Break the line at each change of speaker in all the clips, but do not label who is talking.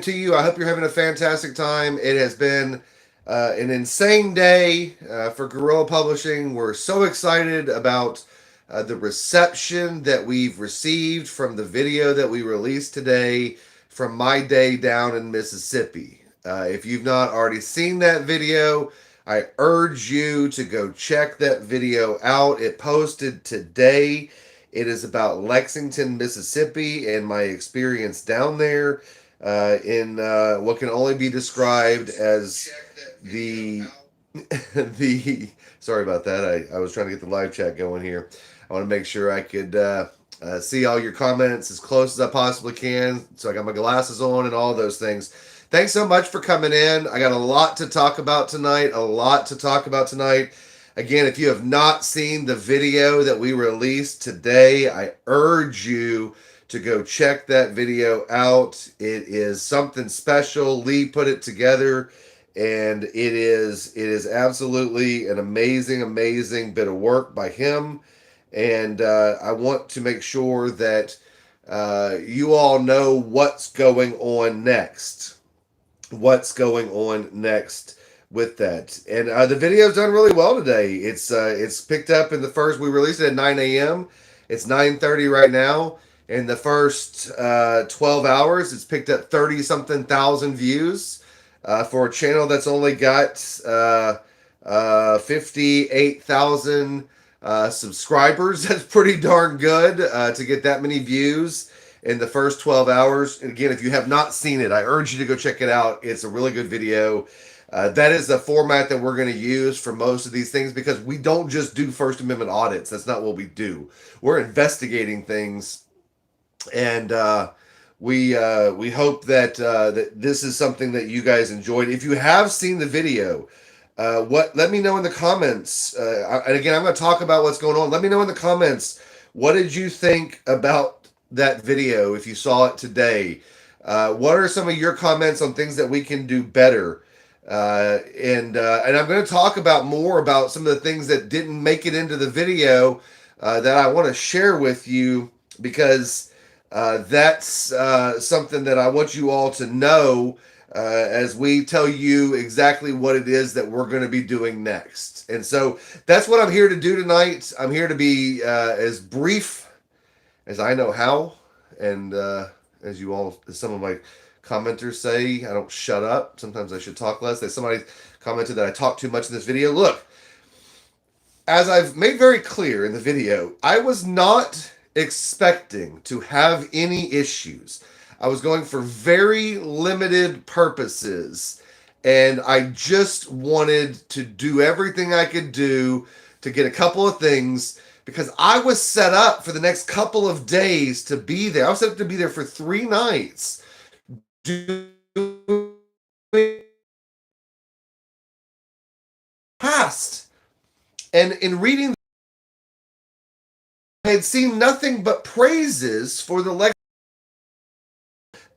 to you. I hope you're having a fantastic time. It has been an insane day for Guerrilla Publishing. We're so excited about the reception that we've received from the video that we released today from my day down in Mississippi. If you've not already seen that video, I urge you to go check that video out. It posted today. It is about Lexington, Mississippi, and my experience down there in what can only be described as the the. Sorry about that. I was trying to get the live chat going here. I want to make sure I could see all your comments as close as I possibly can. So I got my glasses on and all those things. Thanks so much for coming in. I got a lot to talk about tonight. Again, if you have not seen the video that we released today, I urge you to go check that video out. It is something special. Lee put it together, and it is absolutely an amazing bit of work by him. And I want to make sure that you all know what's going on next. With that. And the video's done really well today. It's picked up in the first. We released it at 9 a.m. It's 9:30 right now. In the first 12 hours, it's picked up 30 something thousand views for a channel that's only got 58,000 subscribers. That's pretty darn good to get that many views in the first 12 hours. And again, if you have not seen it, I urge you to go check it out. It's a really good video. That is the format that we're going to use for most of these things, because we don't just do First Amendment audits. That's not what we do. We're investigating things, and we hope that that this is something that you guys enjoyed. If you have seen the video, let me know in the comments. And again, I'm going to talk about what's going on. Let me know in the comments, what did you think about that video if you saw it today? What are some of your comments on things that we can do better? And I'm going to talk more about some of the things that didn't make it into the video that I want to share with you, because that's something that I want you all to know as we tell you exactly what it is that we're going to be doing next. And so that's what I'm here to do tonight. I'm here to be as brief as I know how, and as some of my commenters say, I don't shut up. Sometimes I should talk less. Somebody commented that I talk too much in this video. Look, as I've made very clear in the video, I was not expecting to have any issues. I was going for very limited purposes, and I just wanted to do everything I could do to get a couple of things, because I was set up for the next couple of days to be there. I was set up to be there for 3 nights. Past, and in reading, I had seen nothing but praises for the Lexington,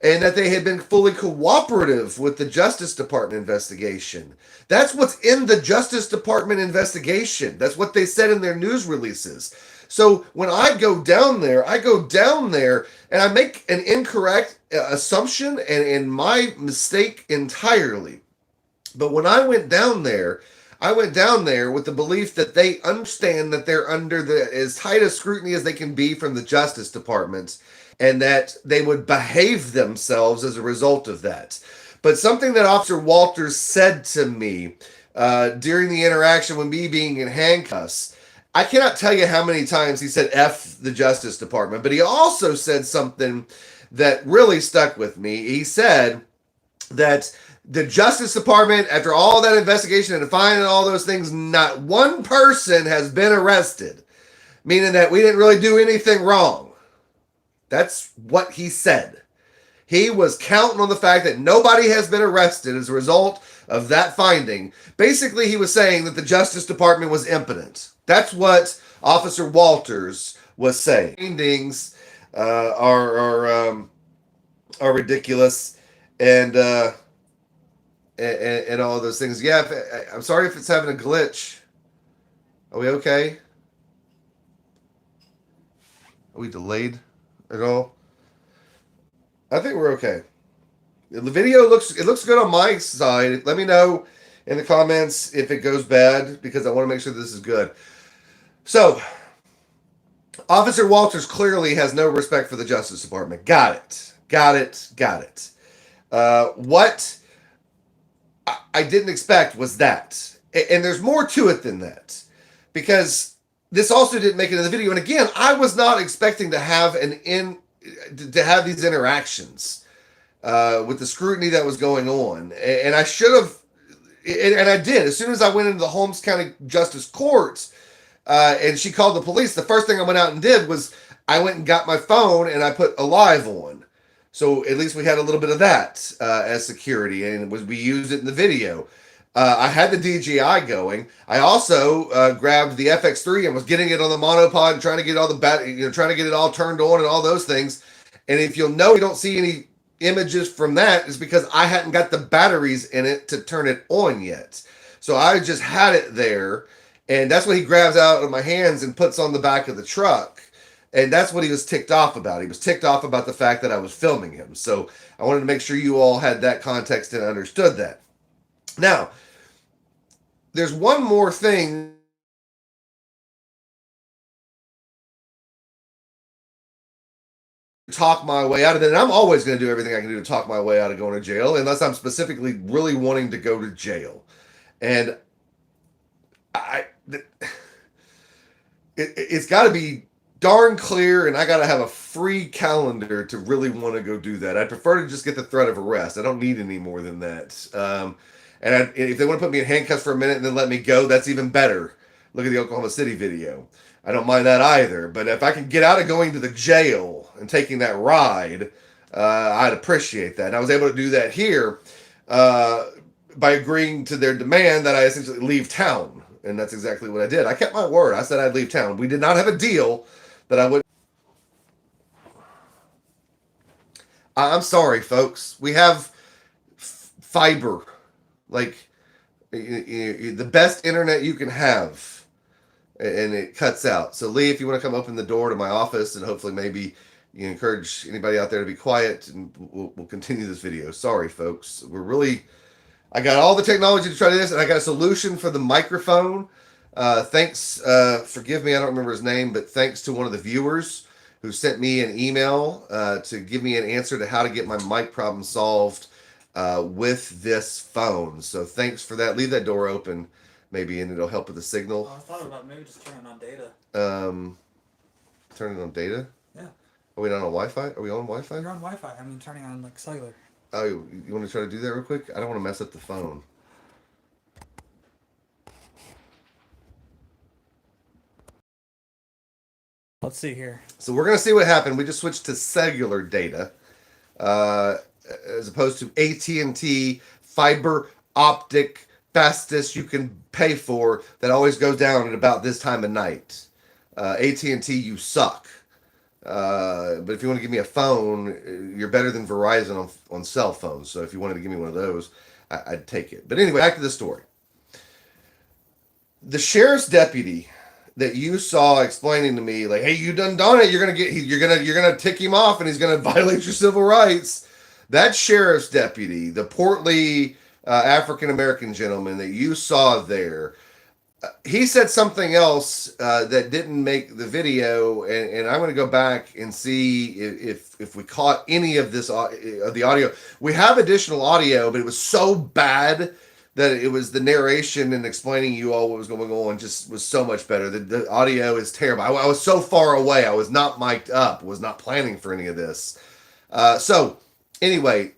and that they had been fully cooperative with the Justice Department investigation. That's what's in the Justice Department investigation. That's what they said in their news releases. So when I go down there and I make an incorrect assumption, and my mistake entirely. But when I went down there with the belief that they understand that they're under as tight a scrutiny as they can be from the Justice Department, and that they would behave themselves as a result of that. But something that Officer Walters said to me during the interaction with me being in handcuffs, I cannot tell you how many times he said F the Justice Department, but he also said something that really stuck with me. He said that the Justice Department, after all that investigation and finding all those things, not one person has been arrested, meaning that we didn't really do anything wrong. That's what he said. He was counting on the fact that nobody has been arrested as a result of that finding. Basically, he was saying that the Justice Department was impotent. That's what Officer Walters was saying. Findings are ridiculous, and all of those things. Yeah, I'm sorry if it's having a glitch. Are we okay? Are we delayed at all? I think we're okay. The video looks good on my side. Let me know in the comments if it goes bad, because I want to make sure this is good. So, Officer Walters clearly has no respect for the Justice Department. Got it. What I didn't expect was that. And there's more to it than that. Because this also didn't make it in the video. And again, I was not expecting to have these interactions with the scrutiny that was going on. And I should have, and I did. As soon as I went into the Holmes County Justice Court, and she called the police, the first thing I went out and did was I went and got my phone and I put a live on. So at least we had a little bit of that as security, and we used it in the video. I had the DJI going. I also grabbed the FX3 and was getting it on the monopod and trying to get all trying to get it all turned on and all those things. And if you'll know, you don't see any images from that, is because I hadn't got the batteries in it to turn it on yet. So I just had it there, and that's what he grabs out of my hands and puts on the back of the truck. And that's what he was ticked off about. He was ticked off about the fact that I was filming him. So I wanted to make sure you all had that context and understood that. Now, there's one more thing. Talk my way out of it. And I'm always going to do everything I can do to talk my way out of going to jail, unless I'm specifically really wanting to go to jail. And it's got to be darn clear, and I got to have a free calendar to really want to go do that. I'd prefer to just get the threat of arrest. I don't need any more than that. And if they want to put me in handcuffs for a minute and then let me go, that's even better. Look at the Oklahoma City video. I don't mind that either. But if I can get out of going to the jail and taking that ride, I'd appreciate that. And I was able to do that here by agreeing to their demand that I essentially leave town. And that's exactly what I did. I kept my word. I said I'd leave town. We did not have a deal that I would. I'm sorry, folks. We have fiber. Like, the best internet you can have, and it cuts out. So Lee, if you want to come open the door to my office, and hopefully maybe you encourage anybody out there to be quiet, and we'll continue this video. Sorry, folks. I got all the technology to try this, and I got a solution for the microphone. Thanks, forgive me, I don't remember his name, but thanks to one of the viewers who sent me an email to give me an answer to how to get my mic problem solved with this phone. So thanks for that. Leave that door open, maybe, and it'll help with the signal.
I thought about maybe just turning on data.
Turning on data?
Yeah.
Are we not on Wi-Fi? Are we on Wi-Fi?
You're on Wi-Fi. I mean, turning on like cellular.
Oh, you want to try to do that real quick? I don't want to mess up the phone.
Let's see here.
So we're going to see what happened. We just switched to cellular data as opposed to AT&T fiber optic fastest you can pay for that always goes down at about this time of night. AT&T, you suck. But if you want to give me a phone, you're better than Verizon on cell phones. So if you wanted to give me one of those, I'd take it. But anyway, back to the story. The sheriff's deputy that you saw explaining to me, like, hey, you done it. You're gonna tick him off, and he's gonna violate your civil rights. That sheriff's deputy, the portly African American gentleman that you saw there, he said something else that didn't make the video, and I'm going to go back and see if we caught any of this of the audio. We have additional audio, but it was so bad that it was the narration and explaining you all what was going on just was so much better. The audio is terrible. I was so far away. I was not mic'd up. Was not planning for any of this. So anyway,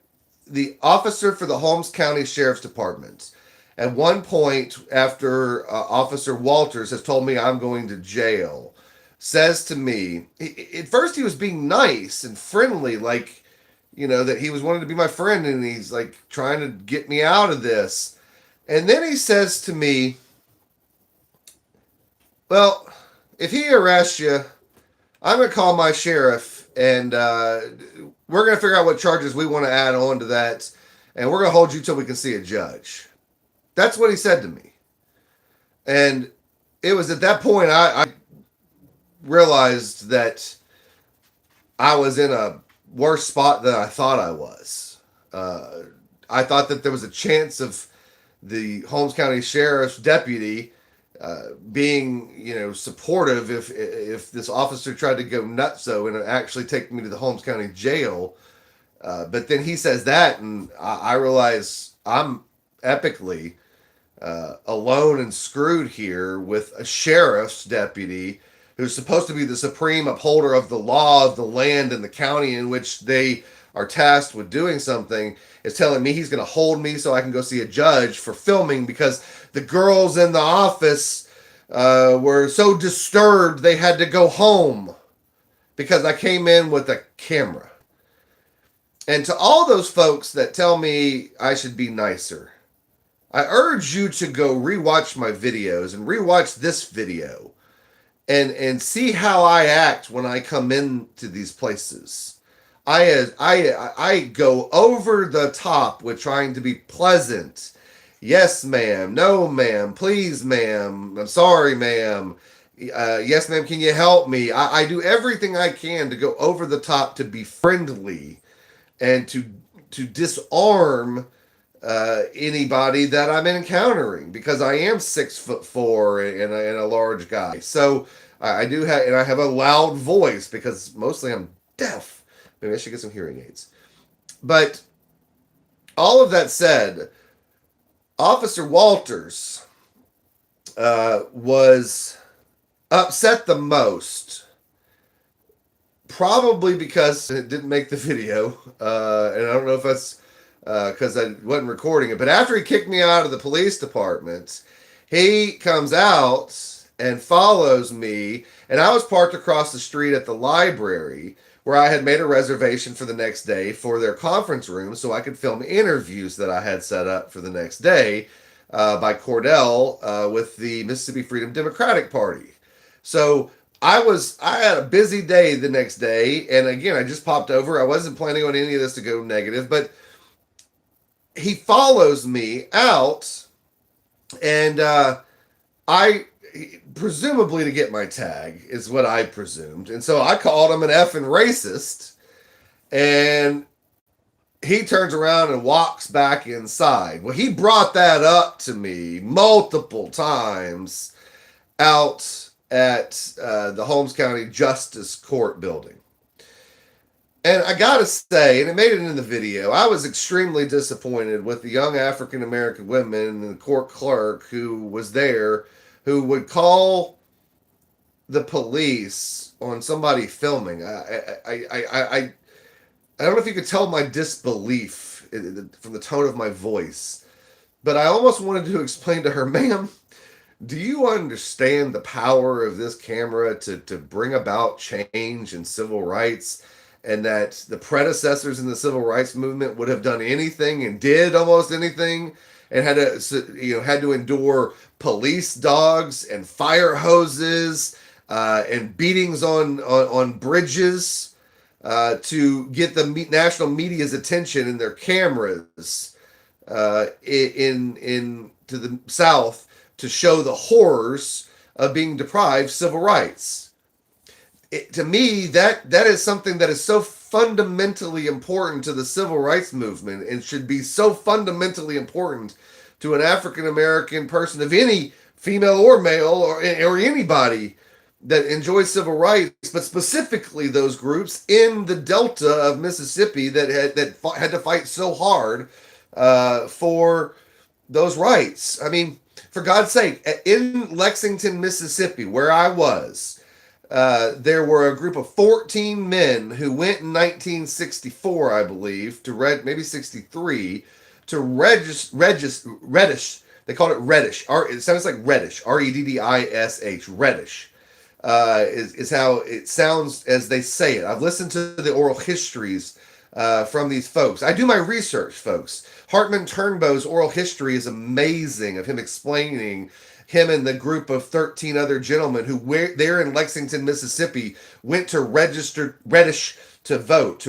the officer for the Holmes County Sheriff's Department, at one point after Officer Walters has told me I'm going to jail, says to me, at first he was being nice and friendly, like, you know, that he was wanting to be my friend, and he's like trying to get me out of this. And then he says to me, well, if he arrests you, I'm going to call my sheriff, and we're going to figure out what charges we want to add on to that, and we're going to hold you till we can see a judge. That's what he said to me. And it was at that point I realized that I was in a worse spot than I thought I was. I thought that there was a chance of the Holmes County Sheriff's deputy being, supportive if this officer tried to go nutso and actually take me to the Holmes County Jail. But then he says that, and I realize I'm epically alone and screwed here with a sheriff's deputy who's supposed to be the supreme upholder of the law of the land and the county in which they are tasked with doing something, is telling me he's going to hold me so I can go see a judge for filming because the girls in the office were so disturbed they had to go home because I came in with a camera. And to all those folks that tell me I should be nicer, I urge you to go rewatch my videos and rewatch this video and see how I act when I come into these places. I go over the top with trying to be pleasant. Yes, ma'am. No, ma'am. Please, ma'am. I'm sorry, ma'am. Yes, ma'am. Can you help me? I do everything I can to go over the top, to be friendly, and to disarm anybody that I'm encountering, because I am 6'4" and a large guy. So I do have, and I have a loud voice because mostly I'm deaf. Maybe I should get some hearing aids. But all of that said, Officer Walters was upset the most, probably because it didn't make the video, and I don't know if that's because I wasn't recording it. But after he kicked me out of the police department, he comes out and follows me, and I was parked across the street at the library where I had made a reservation for the next day for their conference room so I could film interviews that I had set up for the next day by Cordell with the Mississippi Freedom Democratic Party. So I had a busy day the next day, and again, I just popped over. I wasn't planning on any of this to go negative, but he follows me out, and presumably to get my tag is what I presumed. And so I called him an effing racist, and he turns around and walks back inside. Well, he brought that up to me multiple times out at the Holmes County Justice Court building. And I gotta say, and it made it in the video, I was extremely disappointed with the young African-American women and the court clerk who was there, who would call the police on somebody filming. I don't know if you could tell my disbelief from the tone of my voice, but I almost wanted to explain to her, ma'am, do you understand the power of this camera to bring about change in civil rights, and that the predecessors in the civil rights movement would have done anything and did almost anything and had to endure police dogs and fire hoses and beatings on bridges to get the national media's attention and their cameras in to the South to show the horrors of being deprived civil rights. To me, that is something that is so fundamentally important to the civil rights movement and should be so fundamentally important to an African-American person of any female or male or anybody that enjoys civil rights, but specifically those groups in the Delta of Mississippi that had to fight so hard for those rights. I mean, for God's sake, in Lexington, Mississippi, where I was, there were a group of 14 men who went in 1964, I believe, maybe 63, to Reddish. They called it Reddish. It sounds like Reddish. Reddish. Reddish is how it sounds as they say it. I've listened to the oral histories from these folks. I do my research, folks. Hartman Turnbow's oral history is amazing, of him explaining him and the group of 13 other gentlemen who there in Lexington, Mississippi, went to Reddish to vote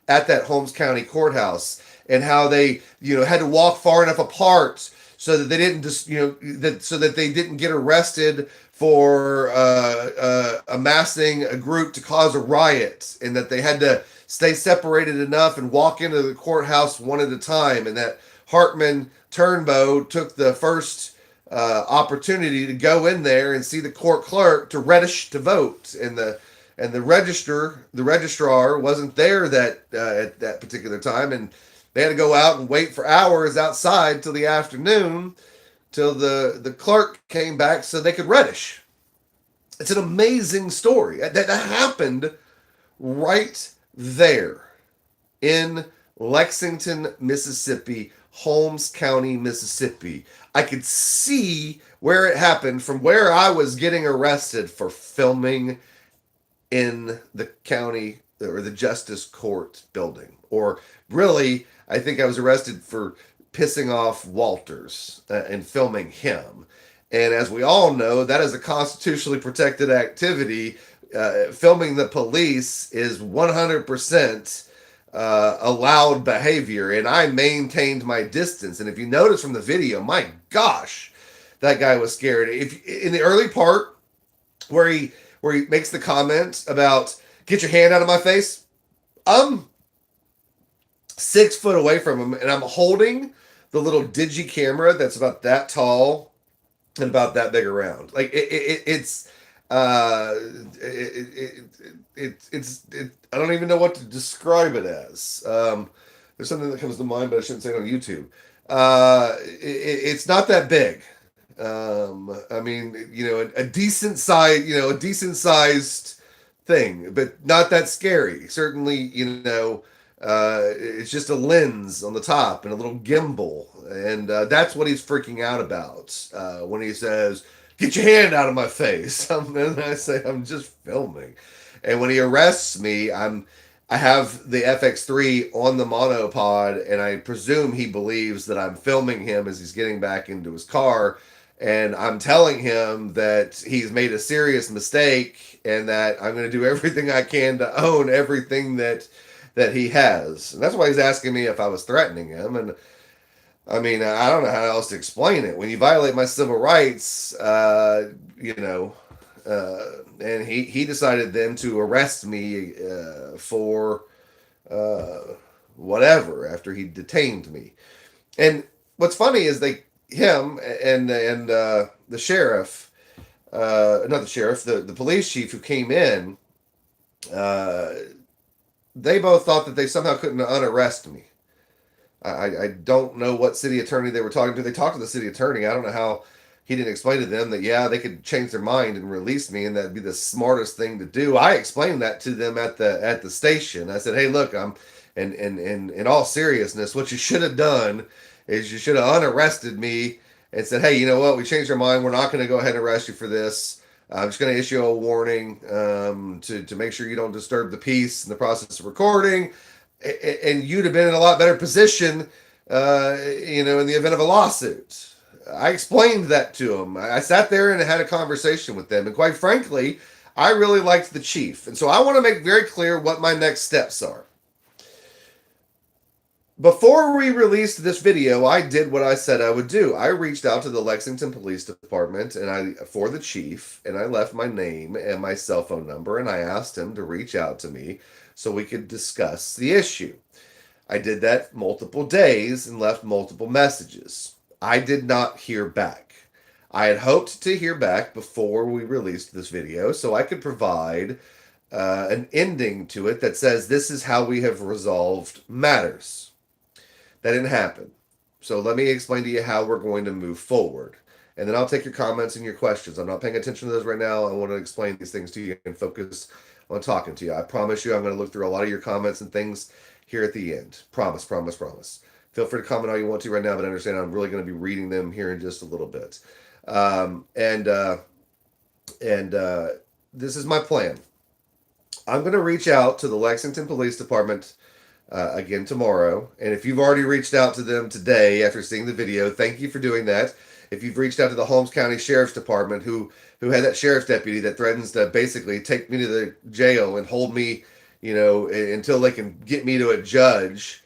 at that Holmes County Courthouse, and how they, had to walk far enough apart so that they didn't so that they didn't get arrested for amassing a group to cause a riot, and that they had to stay separated enough and walk into the courthouse one at a time, and that Hartman Turnbow took the first opportunity to go in there and see the court clerk to register to vote, and the registrar wasn't there that at that particular time, and they had to go out and wait for hours outside till the afternoon till the clerk came back so they could reddish. It's an amazing story that happened right there in Lexington, Mississippi, Holmes County, Mississippi. I could see where it happened from where I was getting arrested for filming in the county or the justice court building. Or really, I think I was arrested for pissing off Walters and filming him. And as we all know, that is a constitutionally protected activity. Filming the police is 100% allowed behavior, and I maintained my distance. And if you notice from the video, my gosh, that guy was scared. If in the early part where he makes the comment about "get your hand out of my face," I'm 6 foot away from him, and I'm holding the little digi camera that's about that tall and about that big around. Like it's I don't even know what to describe it as. There's something that comes to mind, but I shouldn't say it on YouTube. It's not that big. I mean, a decent size, a decent sized thing, but not that scary. Certainly, it's just a lens on the top and a little gimbal, and that's what he's freaking out about when he says, "Get your hand out of my face." And I say, "I'm just filming." And when he arrests me, I have the FX3 on the monopod, and I presume he believes that I'm filming him as he's getting back into his car. And I'm telling him that he's made a serious mistake and that I'm going to do everything I can to own everything that he has. And that's why he's asking me if I was threatening him. And I mean, I don't know how else to explain it. When you violate my civil rights, and he decided then to arrest me for whatever after he detained me. And what's funny is him and the sheriff, not the sheriff, the police chief who came in, they both thought that they somehow couldn't unarrest me. I don't know what city attorney they were talking to. They talked to the city attorney. I don't know how he didn't explain to them that, yeah, they could change their mind and release me, and that'd be the smartest thing to do. I explained that to them at the station. I said, "Hey, look, and in all seriousness, what you should have done is you should have unarrested me and said, hey, you know what? We changed our mind. We're not going to go ahead and arrest you for this. I'm just going to issue a warning to make sure you don't disturb the peace in the process of recording." And you'd have been in a lot better position, in the event of a lawsuit. I explained that to them. I sat there and had a conversation with them. And quite frankly, I really liked the chief. And so I want to make very clear what my next steps are. Before we released this video, I did what I said I would do. I reached out to the Lexington Police Department for the chief, and I left my name and my cell phone number, and I asked him to reach out to me so we could discuss the issue. I did that multiple days and left multiple messages. I did not hear back. I had hoped to hear back before we released this video so I could provide an ending to it that says this is how we have resolved matters. That didn't happen. So let me explain to you how we're going to move forward. And then I'll take your comments and your questions. I'm not paying attention to those right now. I want to explain these things to you and focus on talking to you. I promise you I'm going to look through a lot of your comments and things here at the end. Promise, promise, promise. Feel free to comment all you want to right now, but understand I'm really going to be reading them here in just a little bit. This is my plan. I'm going to reach out to the Lexington Police Department again tomorrow. And if you've already reached out to them today after seeing the video, thank you for doing that. If you've reached out to the Holmes County Sheriff's Department, who had that sheriff's deputy that threatens to basically take me to the jail and hold me, until they can get me to a judge,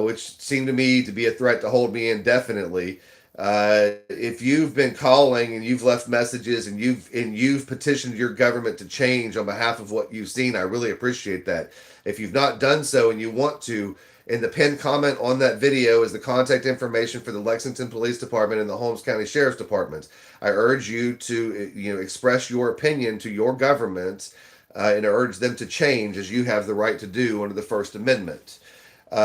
which seemed to me to be a threat to hold me indefinitely. If you've been calling and you've left messages and you've petitioned your government to change on behalf of what you've seen, I really appreciate that. If you've not done so and you want to, in the pinned comment on that video is the contact information for the Lexington Police Department and the Holmes County Sheriff's Department. I urge you to express your opinion to your government and urge them to change as you have the right to do under the First Amendment.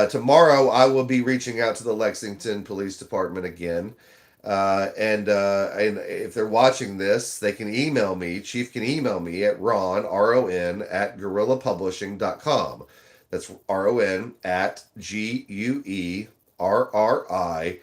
Tomorrow, I will be reaching out to the Lexington Police Department again. And if they're watching this, they can email me. Chief can email me at Ron, R-O-N, at guerrillapublishing.com. That's R-O-N at Guerrilla Army,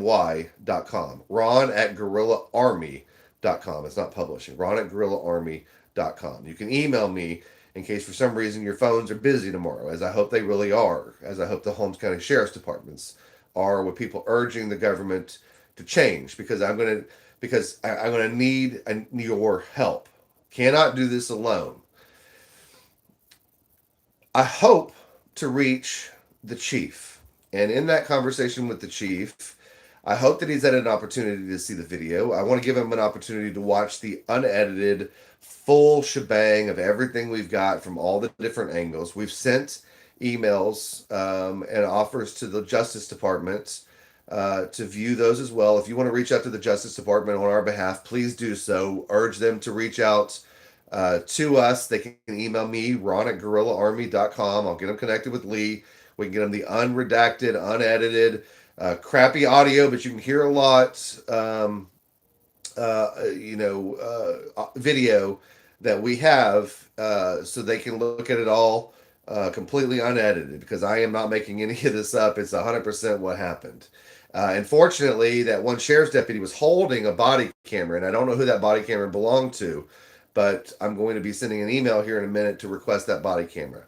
ARMY.com. Ron at guerrillaarmy.com. It's not publishing. Ron at guerrillaarmy.com. You can email me in case for some reason your phones are busy tomorrow, as I hope they really are, as I hope the Holmes County Sheriff's Departments are, with people urging the government to change, because I'm gonna need your help. Cannot do this alone. I hope to reach the chief, and in that conversation with the chief, I hope that he's had an opportunity to see the video. I want to give him an opportunity to watch the unedited full shebang of everything we've got from all the different angles. We've sent emails and offers to the Justice Department to view those as well. If you want to reach out to the Justice Department on our behalf, please do so. Urge them to reach out to us. They can email me, Ron at guerrillaarmy.com. I'll get them connected with Lee. We can get them the unredacted, unedited, crappy audio, but you can hear a lot, video that we have, so they can look at it all completely unedited, because I am not making any of this up. It's 100% what happened. And fortunately, that one sheriff's deputy was holding a body camera, and I don't know who that body camera belonged to, but I'm going to be sending an email here in a minute to request that body camera.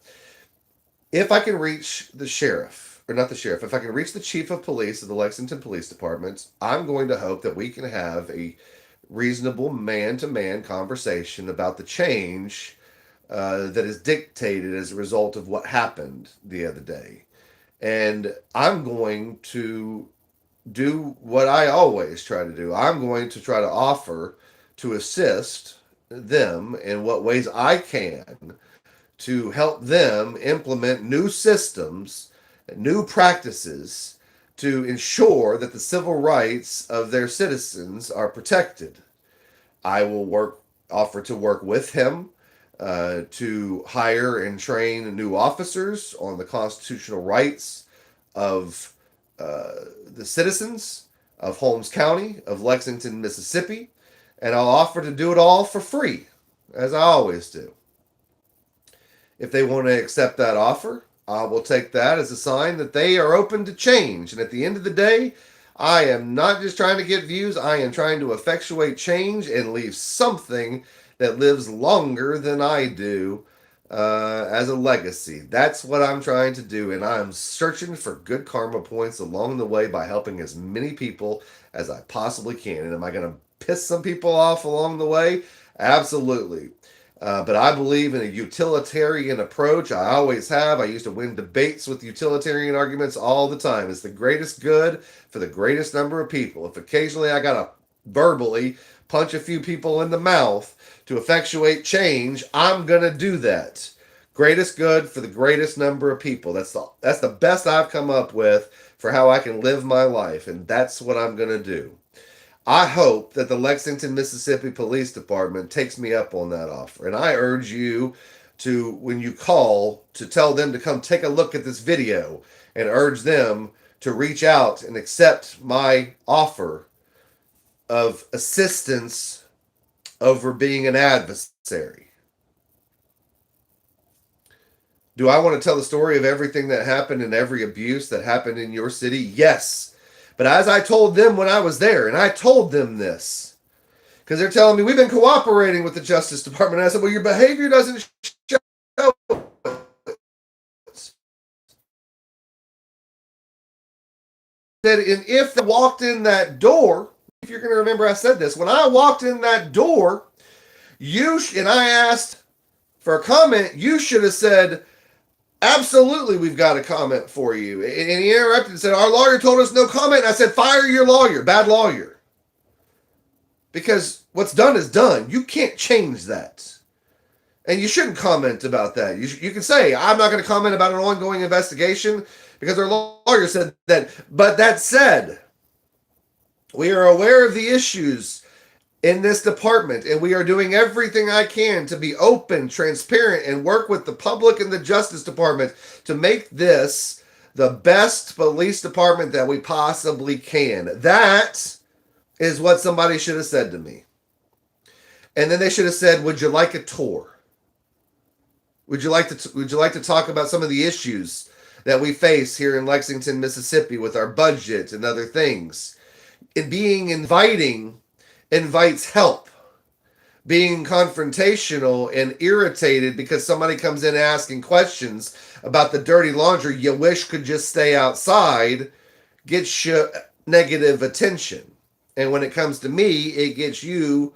If I can reach the sheriff, or not the sheriff, if I can reach the chief of police of the Lexington Police Department, I'm going to hope that we can have a reasonable man-to-man conversation about the change that is dictated as a result of what happened the other day. And I'm going to do what I always try to do. I'm going to try to offer to assist them in what ways I can to help them implement new systems, new practices to ensure that the civil rights of their citizens are protected. I will offer to work with him to hire and train new officers on the constitutional rights of the citizens of Holmes County, of Lexington, Mississippi, and I'll offer to do it all for free, as I always do. If they want to accept that offer, I will take that as a sign that they are open to change. And at the end of the day, I am not just trying to get views. I am trying to effectuate change and leave something that lives longer than I do as a legacy. That's what I'm trying to do. And I'm searching for good karma points along the way by helping as many people as I possibly can. And am I going to piss some people off along the way? Absolutely. But I believe in a utilitarian approach. I always have. I used to win debates with utilitarian arguments all the time. It's the greatest good for the greatest number of people. If occasionally I got to verbally punch a few people in the mouth to effectuate change, I'm going to do that. Greatest good for the greatest number of people. That's the best I've come up with for how I can live my life, and that's what I'm going to do. I hope that the Lexington, Mississippi Police Department takes me up on that offer. And I urge you to, when you call, to tell them to come take a look at this video and urge them to reach out and accept my offer of assistance over being an adversary. Do I want to tell the story of everything that happened and every abuse that happened in your city? Yes. But as I told them when I was there, and I told them this, because they're telling me, we've been cooperating with the Justice Department. And I said, well, your behavior doesn't show it. And if they walked in that door, if you're going to remember I said this, when I walked in that door, and I asked for a comment, you should have said, Absolutely, we've got a comment for you. And he interrupted and said, our lawyer told us no comment. And I said, fire your lawyer, bad lawyer. Because what's done is done. You can't change that. And you shouldn't comment about that. You can say, I'm not going to comment about an ongoing investigation because our lawyer said that. But that said, we are aware of the issues in this department, and we are doing everything I can to be open, transparent, and work with the public and the Justice Department to make this the best police department that we possibly can. That is what somebody should have said to me. And then they should have said, would you like a tour? Would you like to talk about some of the issues that we face here in Lexington, Mississippi with our budget and other things? And being inviting invites help. Being confrontational and irritated because somebody comes in asking questions about the dirty laundry you wish could just stay outside gets you negative attention. And when it comes to me, it gets you,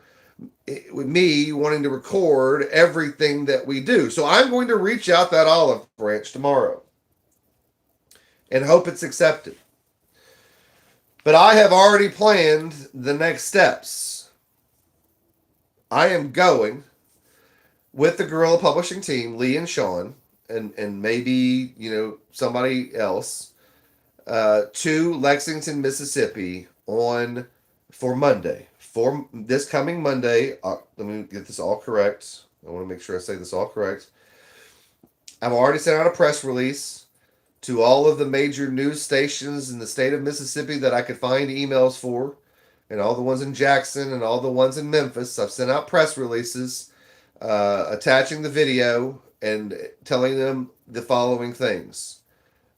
with me wanting to record everything that we do. So I'm going to reach out that olive branch tomorrow and hope it's accepted. But I have already planned the next steps. I am going with the Guerrilla Publishing team, Lee and Sean, and maybe, somebody else, to Lexington, Mississippi for Monday. For this coming Monday, let me get this all correct. I want to make sure I say this all correct. I've already sent out a press release to all of the major news stations in the state of Mississippi that I could find emails for, and all the ones in Jackson and all the ones in Memphis. I've sent out press releases attaching the video and telling them the following things.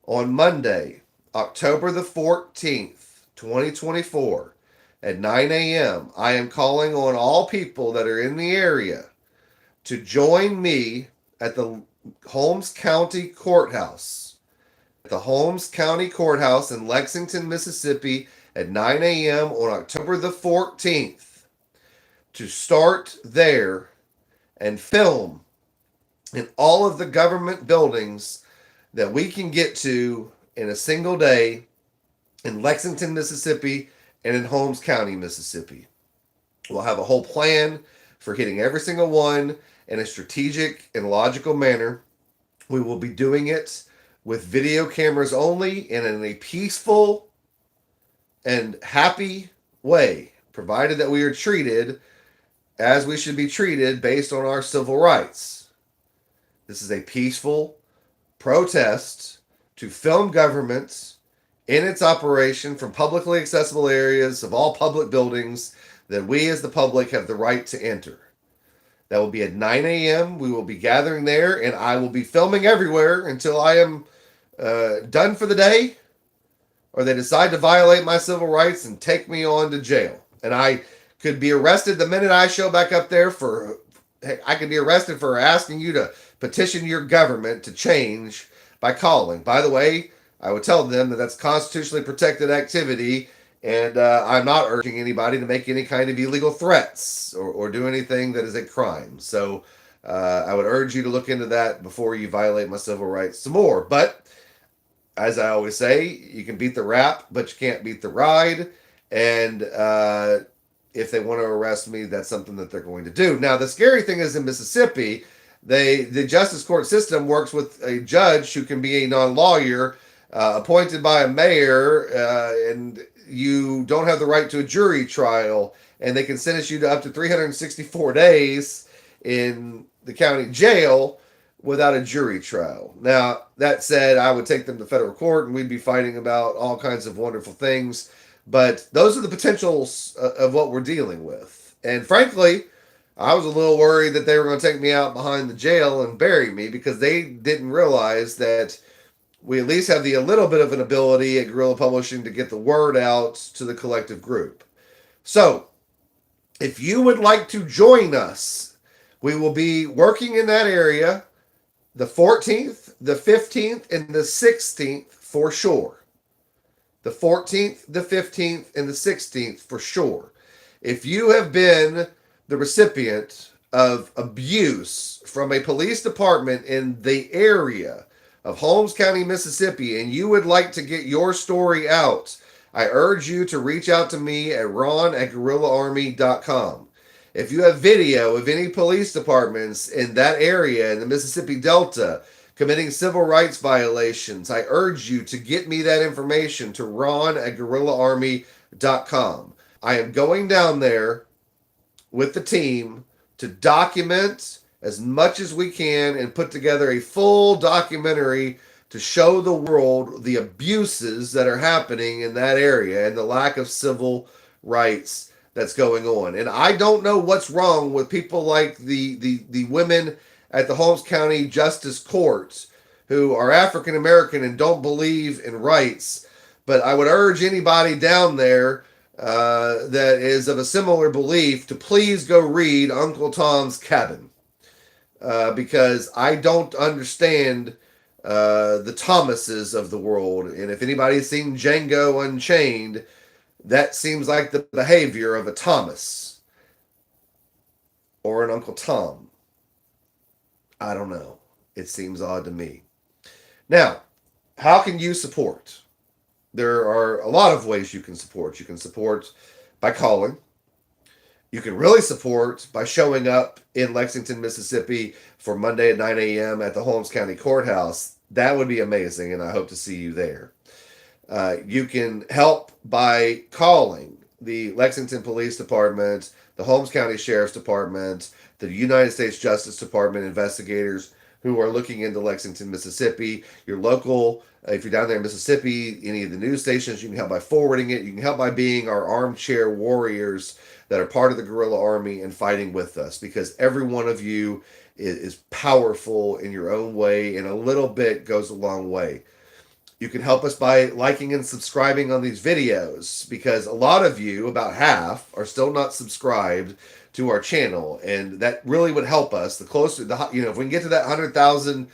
On Monday, October the 14th, 2024, at 9 a.m., I am calling on all people that are in the area to join me at the Holmes County Courthouse. The Holmes County Courthouse in Lexington, Mississippi at 9 a.m. on October the 14th to start there and film in all of the government buildings that we can get to in a single day in Lexington, Mississippi, and in Holmes County, Mississippi. We'll have a whole plan for hitting every single one in a strategic and logical manner. We will be doing it with video cameras only and in a peaceful and happy way, provided that we are treated as we should be treated based on our civil rights. This is a peaceful protest to film government in its operation from publicly accessible areas of all public buildings that we as the public have the right to enter. That will be at 9 a.m. We will be gathering there, and I will be filming everywhere until I am done for the day, or they decide to violate my civil rights and take me on to jail. And I could be arrested the minute I show back up there I could be arrested for asking you to petition your government to change by calling. By the way, I would tell them that that's constitutionally protected activity, and I'm not urging anybody to make any kind of illegal threats or do anything that is a crime. So I would urge you to look into that before you violate my civil rights some more. But as I always say, you can beat the rap, but you can't beat the ride. And if they want to arrest me, that's something that they're going to do. Now, the scary thing is in Mississippi, the justice court system works with a judge who can be a non-lawyer, appointed by a mayor, and you don't have the right to a jury trial, and they can sentence you to up to 364 days in the county jail without a jury trial. Now, that said, I would take them to federal court, and we'd be fighting about all kinds of wonderful things, but those are the potentials of what we're dealing with. And frankly, I was a little worried that they were going to take me out behind the jail and bury me, because they didn't realize that we at least have a little bit of an ability at Guerrilla Publishing to get the word out to the collective group. So, if you would like to join us, we will be working in that area the 14th, the 15th, and the 16th for sure. The 14th, the 15th, and the 16th for sure. If you have been the recipient of abuse from a police department in the area of Holmes County, Mississippi, and you would like to get your story out, I urge you to reach out to me at ron@guerrillaarmy.com. If you have video of any police departments in that area in the Mississippi Delta committing civil rights violations, I urge you to get me that information to ron@guerrillaarmy.com. I am going down there with the team to document as much as we can and put together a full documentary to show the world the abuses that are happening in that area and the lack of civil rights that's going on. And I don't know what's wrong with people like the women at the Holmes County Justice Court who are African American and don't believe in rights, but I would urge anybody down there that is of a similar belief to please go read Uncle Tom's Cabin, because I don't understand the Thomases of the world. And if anybody's seen Django Unchained, that seems like the behavior of a Thomas or an Uncle Tom. I don't know. It seems odd to me. Now, how can you support? There are a lot of ways you can support. You can support by calling. You can really support by showing up in Lexington, Mississippi for Monday at 9 a.m. at the Holmes County Courthouse. That would be amazing, and I hope to see you there. You can help by calling the Lexington Police Department, the Holmes County Sheriff's Department, the United States Justice Department investigators who are looking into Lexington, Mississippi, your local, if you're down there in Mississippi, any of the news stations. You can help by forwarding it. You can help by being our armchair warriors that are part of the guerrilla army and fighting with us, because every one of you is powerful in your own way, and a little bit goes a long way. You can help us by liking and subscribing on these videos, because a lot of you, about half, are still not subscribed to our channel, and that really would help us. The closer, if we can get to that 100,000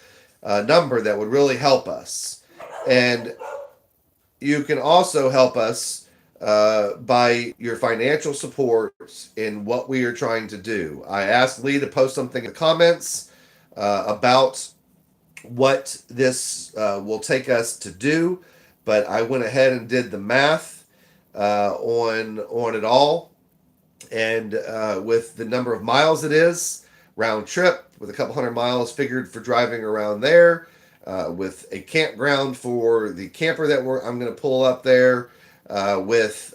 number, that would really help us. And you can also help us by your financial support in what we are trying to do. I asked Lee to post something in the comments about what this will take us to do, but I went ahead and did the math on it all, and with the number of miles it is round trip, with a couple hundred miles figured for driving around there, with a campground for the camper that I'm going to pull up there, with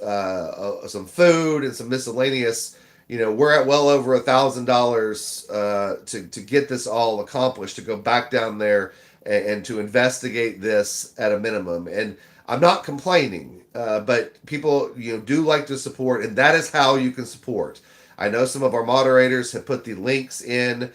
some food and some miscellaneous. We're at well over $1,000 to get this all accomplished, to go back down there and to investigate this at a minimum. And I'm not complaining, but people do like to support, and that is how you can support. I know some of our moderators have put the links in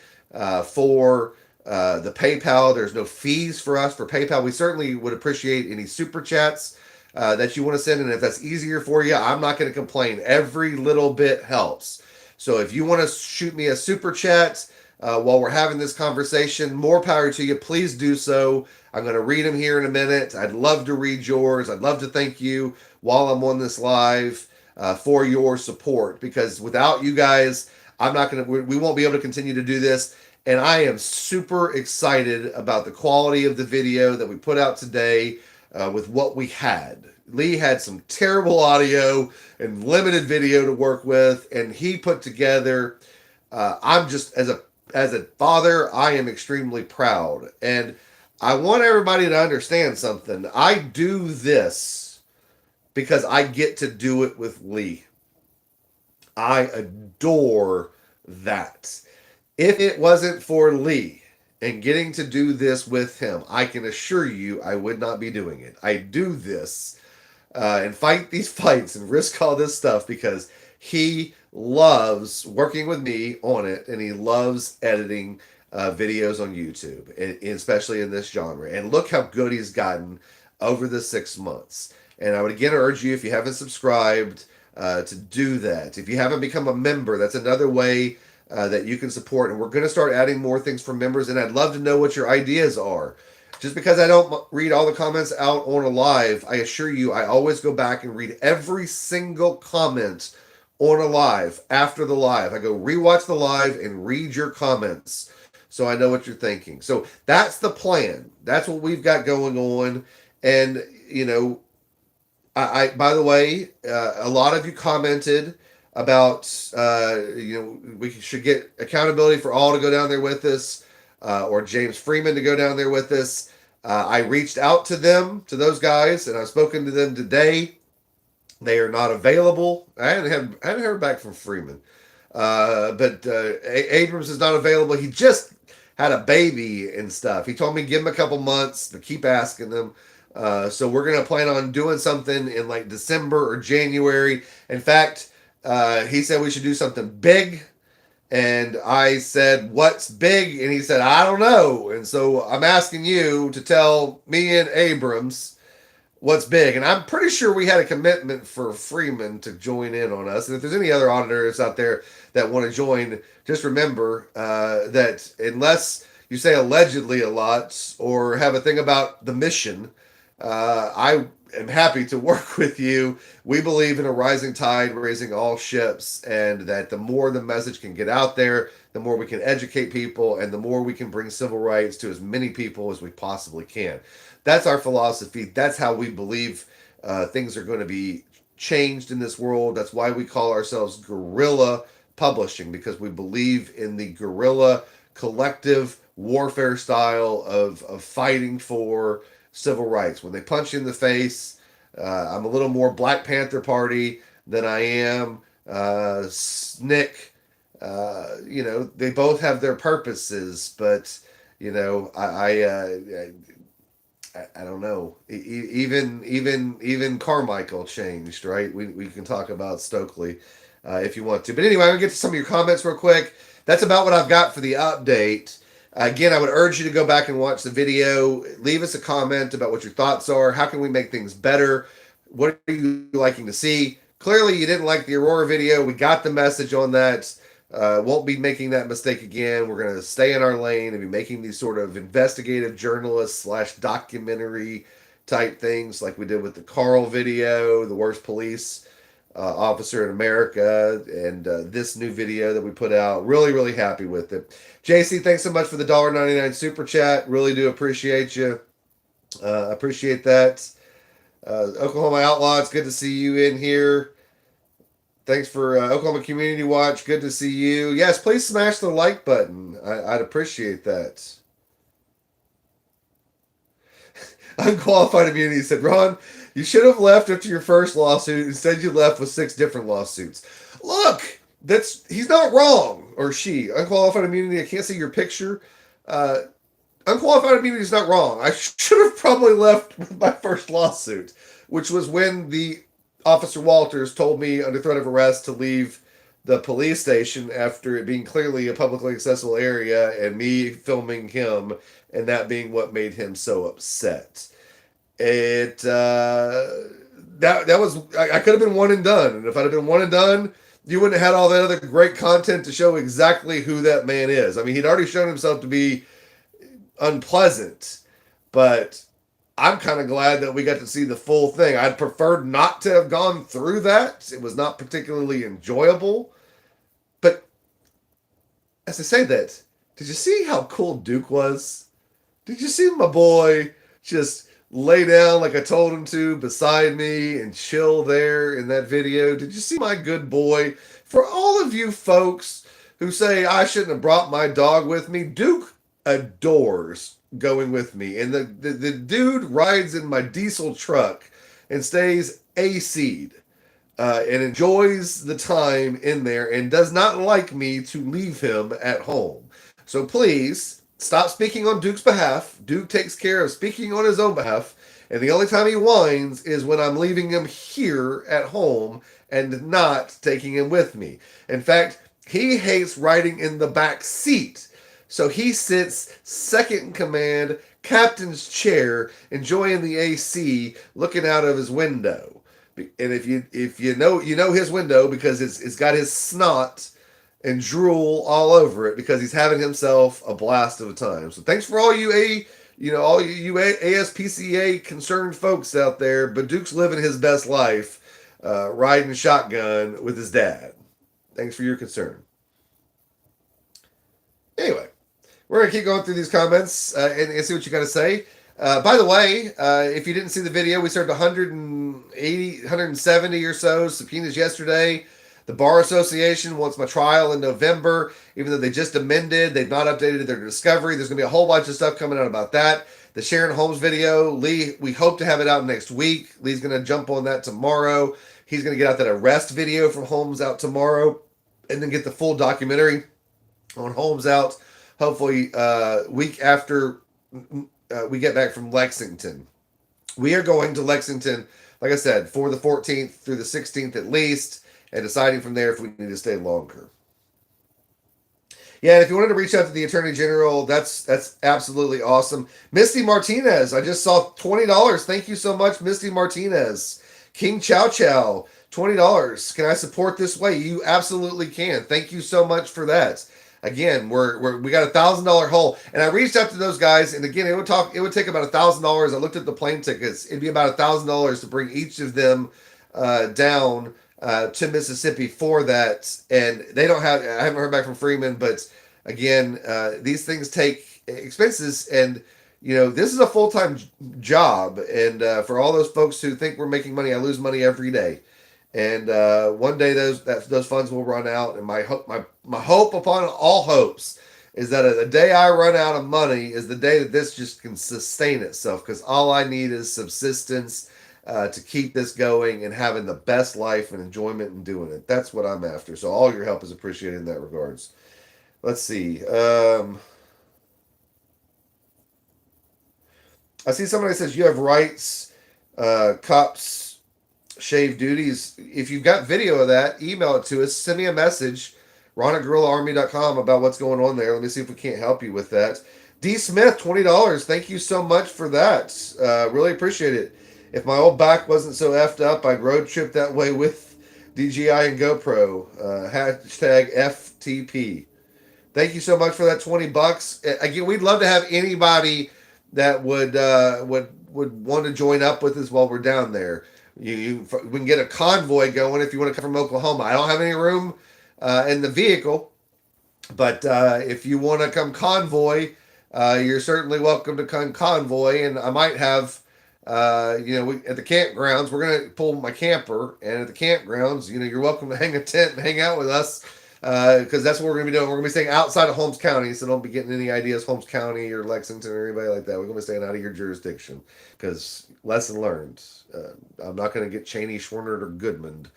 for the PayPal. There's no fees for us for PayPal. We certainly would appreciate any super chats that you want to send, and if that's easier for you, I'm not going to complain. Every little bit helps. So if you want to shoot me a super chat while we're having this conversation, more power to you. Please do so. I'm going to read them here in a minute. I'd love to read yours. I'd love to thank you while I'm on this live for your support, because without you guys, we won't be able to continue to do this. And I am super excited about the quality of the video that we put out today with what we had. Lee had some terrible audio and limited video to work with, and he put together, I'm just, as a father, I am extremely proud. And I want everybody to understand something. I do this because I get to do it with Lee. I adore that. If it wasn't for Lee and getting to do this with him, I can assure you I would not be doing it. I do this and fight these fights and risk all this stuff because he loves working with me on it, and he loves editing videos on YouTube, and especially in this genre. And look how good he's gotten over the 6 months. And I would again urge you, if you haven't subscribed, to do that. If you haven't become a member, that's another way that you can support. And we're going to start adding more things for members, and I'd love to know what your ideas are. Just because I don't read all the comments out on a live, I assure you I always go back and read every single comment on a live after the live. I go rewatch the live and read your comments. so I know what you're thinking. So that's the plan. That's what we've got going on. And, by the way, a lot of you commented about, we should get accountability for all to go down there with us, or James Freeman to go down there with us. I reached out to them, to those guys, and I've spoken to them today. They are not available. I hadn't heard back from Freeman, but Abrams is not available. He just had a baby and stuff. He told me give him a couple months to keep asking them. So we're gonna plan on doing something in like December or January. In fact, he said we should do something big, and I said, "What's big?" And he said, "I don't know." And so I'm asking you to tell me and Abrams what's big. And I'm pretty sure we had a commitment for Freeman to join in on us. And if there's any other auditors out there that want to join, just remember that unless you say allegedly a lot or have a thing about the mission, I am happy to work with you. We believe in a rising tide, raising all ships, and that the more the message can get out there, the more we can educate people, and the more we can bring civil rights to as many people as we possibly can. That's our philosophy. That's how we believe things are going to be changed in this world. That's why we call ourselves Guerrilla Publishing, because we believe in the guerrilla collective warfare style of fighting for civil rights. When they punch you in the face, I'm a little more Black Panther Party than I am SNCC. They both have their purposes, but I don't know. Even Carmichael changed, right? We can talk about Stokely if you want to. But anyway, I'm going to get to some of your comments real quick. That's about what I've got for the update. Again, I would urge you to go back and watch the video. Leave us a comment about what your thoughts are. How can we make things better? What are you liking to see? Clearly, you didn't like the Aurora video. We got the message on that. Won't be making that mistake again. We're going to stay in our lane and be making these sort of investigative journalist / documentary type things like we did with the Carl video, the worst police officer in America, and this new video that we put out. Really, really happy with it. JC, thanks so much for the $1.99 super chat. Really do appreciate you. Appreciate that. Oklahoma Outlaw, it's good to see you in here. Thanks for Oklahoma Community Watch. Good to see you. Yes, please smash the like button. I'd appreciate that. Unqualified Immunity said, Ron, you should have left after your first lawsuit. Instead, you left with 6 different lawsuits. Look, he's not wrong, or she. Unqualified Immunity, I can't see your picture. Unqualified Immunity is not wrong. I should have probably left with my first lawsuit, which was when the Officer Walters told me under threat of arrest to leave the police station after it being clearly a publicly accessible area and me filming him, and that being what made him so upset. That was I could have been one and done, and if I'd have been one and done, you wouldn't have had all that other great content to show exactly who that man is. I mean, he'd already shown himself to be unpleasant, but I'm kind of glad that we got to see the full thing. I'd preferred not to have gone through that. It was not particularly enjoyable. But as I say that, did you see how cool Duke was? Did you see my boy just lay down like I told him to beside me and chill there in that video? Did you see my good boy? For all of you folks who say I shouldn't have brought my dog with me, Duke adores going with me, and the dude rides in my diesel truck and stays AC'd and enjoys the time in there and does not like me to leave him at home. So please stop speaking on Duke's behalf. Duke takes care of speaking on his own behalf, and the only time he whines is when I'm leaving him here at home and not taking him with me. In fact, he hates riding in the back seat. So he sits second in command, captain's chair, enjoying the AC, looking out of his window. And if you know his window because it's got his snot and drool all over it because he's having himself a blast of a time. So thanks for all you ASPCA concerned folks out there. But Duke's living his best life, riding shotgun with his dad. Thanks for your concern. Anyway. We're going to keep going through these comments and see what you got to say. By the way, if you didn't see the video, we served 180, 170 or so subpoenas yesterday. The Bar Association wants my trial in November, even though they just amended. They've not updated their discovery. There's going to be a whole bunch of stuff coming out about that. The Sharon Holmes video, Lee, we hope to have it out next week. Lee's going to jump on that tomorrow. He's going to get out that arrest video from Holmes out tomorrow, and then get the full documentary on Holmes out, hopefully week after we get back from Lexington. We are going to Lexington, like I said, for the 14th through the 16th at least, and deciding from there if we need to stay longer. Yeah, if you wanted to reach out to the Attorney General, that's absolutely awesome. Misty Martinez, I just saw $20. Thank you so much, Misty Martinez. King Chow Chow, $20. Can I support this way? You absolutely can. Thank you so much for that. Again, we got $1,000 hole, and I reached out to those guys, and again, it would take about $1,000. I looked at the plane tickets; it'd be about $1,000 to bring each of them down to Mississippi for that. And they don't have. I haven't heard back from Freeman, but again, these things take expenses, and this is a full-time job. And for all those folks who think we're making money, I lose money every day. And one day those funds will run out, and my hope upon all hopes is that the day I run out of money is the day that this just can sustain itself, because all I need is subsistence to keep this going and having the best life and enjoyment in doing it. That's what I'm after. So all your help is appreciated in that regards. Let's see. I see somebody says you have rights, cops shave duties. If you've got video of that, email it to us. Send me a message, ron@guerrillaarmy.com, about what's going on there. Let me see if we can't help you with that. D. Smith, $20. Thank you so much for that. Really appreciate it. If my old back wasn't so effed up, I'd road trip that way with DJI and GoPro. Hashtag FTP. Thank you so much for that $20. Again, we'd love to have anybody that would want to join up with us while we're down there. We can get a convoy going if you want to come from Oklahoma. I don't have any room in the vehicle, but if you want to come convoy, you're certainly welcome to come convoy. And I might have, at the campgrounds, we're going to pull my camper, and at the campgrounds, you're welcome to hang a tent and hang out with us, because that's what we're going to be doing. We're going to be staying outside of Holmes County, so don't be getting any ideas, Holmes County or Lexington or anybody like that. We're going to be staying out of your jurisdiction, because lesson learned. I'm not going to get Cheney, Schwerner, or Goodman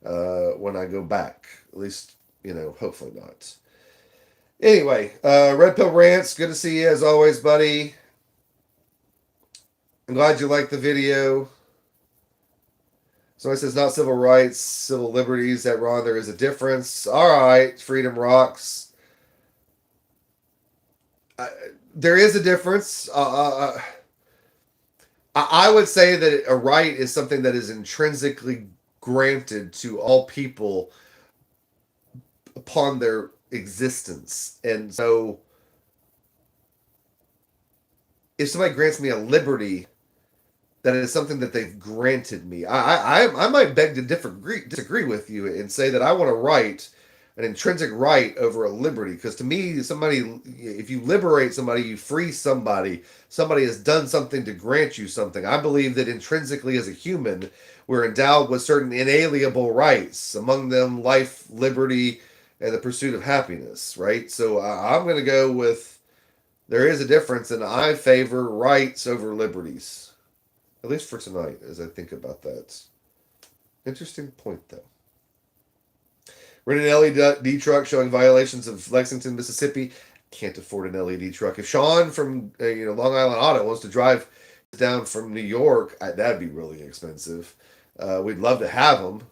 when I go back. At least, hopefully not. Anyway, Red Pill Rants, good to see you as always, buddy. I'm glad you liked the video. Somebody says not civil rights, civil liberties. That Ron, there is a difference. All right, Freedom Rocks. There is a difference. I would say that a right is something that is intrinsically granted to all people upon their existence. And so if somebody grants me a liberty, that is something that they've granted me. I might beg to disagree with you and say that I want a right, an intrinsic right over a liberty. Because to me, if you liberate somebody, you free somebody. Somebody has done something to grant you something. I believe that intrinsically as a human, we're endowed with certain inalienable rights, among them life, liberty, and the pursuit of happiness, right? So I'm going to go with there is a difference, and I favor rights over liberties. At least for tonight, as I think about that. Interesting point, though. Rented an LED truck showing violations of Lexington, Mississippi. Can't afford an LED truck. If Sean from Long Island Auto wants to drive down from New York, that'd be really expensive. We'd love to have them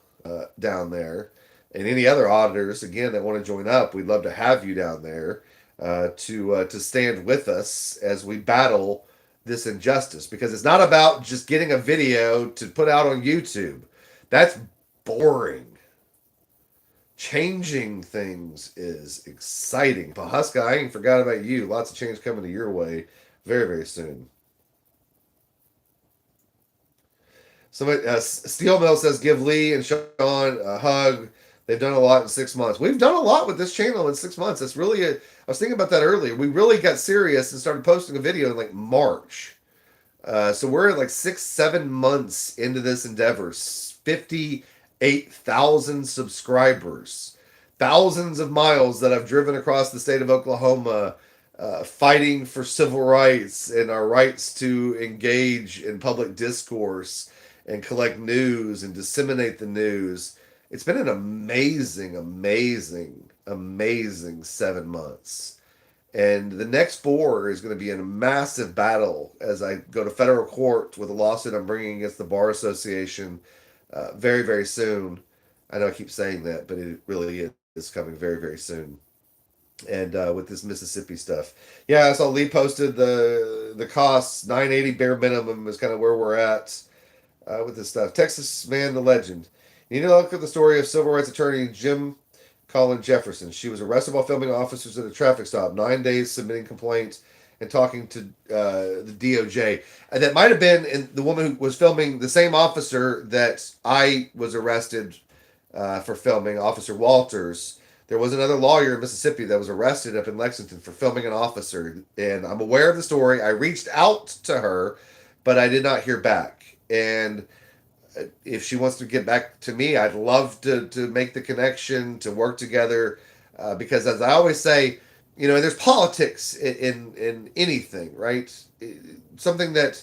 down there. And any other auditors, again, that want to join up, we'd love to have you down there to stand with us as we battle this injustice, because it's not about just getting a video to put out on YouTube. That's boring. Changing things is exciting. Pahuska, I ain't forgot about you. Lots of change coming to your way very, very soon. Somebody, Steel Mill says, give Lee and Sean a hug. They've done a lot in 6 months. We've done a lot with this channel in 6 months. It's really I was thinking about that earlier. We really got serious and started posting a video in like March. So we're like 6, 7 months into this endeavor. 58,000 subscribers, thousands of miles that I've driven across the state of Oklahoma, fighting for civil rights and our rights to engage in public discourse and collect news and disseminate the news. It's been an amazing, amazing, amazing 7 months. And the next 4 is going to be in a massive battle as I go to federal court with a lawsuit I'm bringing against the Bar Association very, very soon. I know I keep saying that, but it really is coming very, very soon. And with this Mississippi stuff, yeah, I saw Lee posted the costs. 980 bare minimum is kind of where we're at with this stuff. Texas man, the legend. You need to look at the story of civil rights attorney Jim Colin Jefferson. She was arrested while filming officers at a traffic stop. 9 days submitting complaints and talking to the DOJ. And that might have been the woman who was filming, the same officer that I was arrested for filming, Officer Walters. There was another lawyer in Mississippi that was arrested up in Lexington for filming an officer. And I'm aware of the story. I reached out to her, but I did not hear back. And if she wants to get back to me, I'd love to make the connection, to work together. Because as I always say, there's politics in anything, right? Something that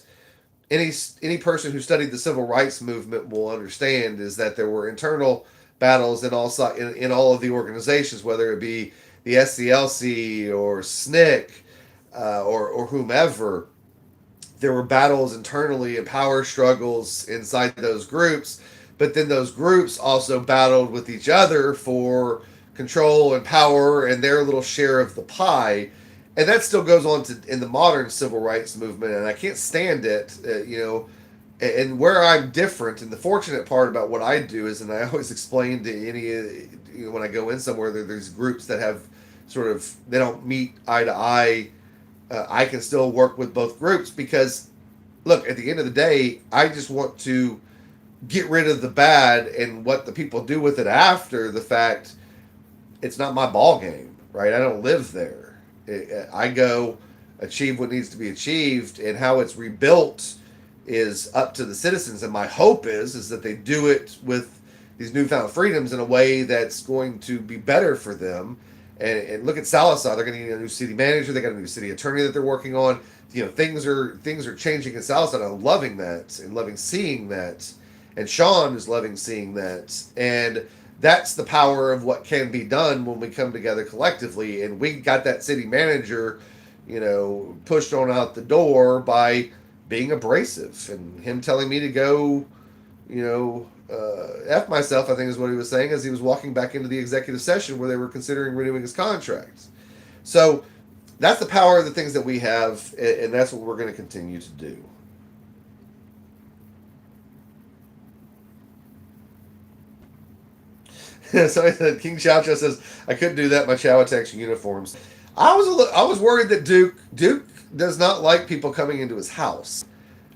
any person who studied the civil rights movement will understand is that there were internal battles in all of the organizations, whether it be the SCLC or SNCC or whomever. There were battles internally and power struggles inside those groups, but then those groups also battled with each other for control and power and their little share of the pie. And that still goes on in the modern civil rights movement, and I can't stand it, And where I'm different, and the fortunate part about what I do is, and I always explain to any, when I go in somewhere, there's groups that have they don't meet eye to eye. I can still work with both groups because, look, at the end of the day, I just want to get rid of the bad, and what the people do with it after the fact, it's not my ball game, right? I don't live there. I go achieve what needs to be achieved, and how it's rebuilt is up to the citizens. And my hope is that they do it with these newfound freedoms in a way that's going to be better for them. And look at Sallisaw; they're going to need a new city manager. They got a new city attorney that they're working on. Things are changing in Sallisaw. I'm loving that and loving seeing that. And Sean is loving seeing that. And that's the power of what can be done when we come together collectively. And we got that city manager, pushed on out the door by being abrasive and him telling me to go, F myself, I think is what he was saying, as he was walking back into the executive session where they were considering renewing his contract. So that's the power of the things that we have, and that's what we're going to continue to do. Somebody said, King Chow Chow says, I couldn't do that, my Chow-Tex uniforms. I was worried that Duke does not like people coming into his house.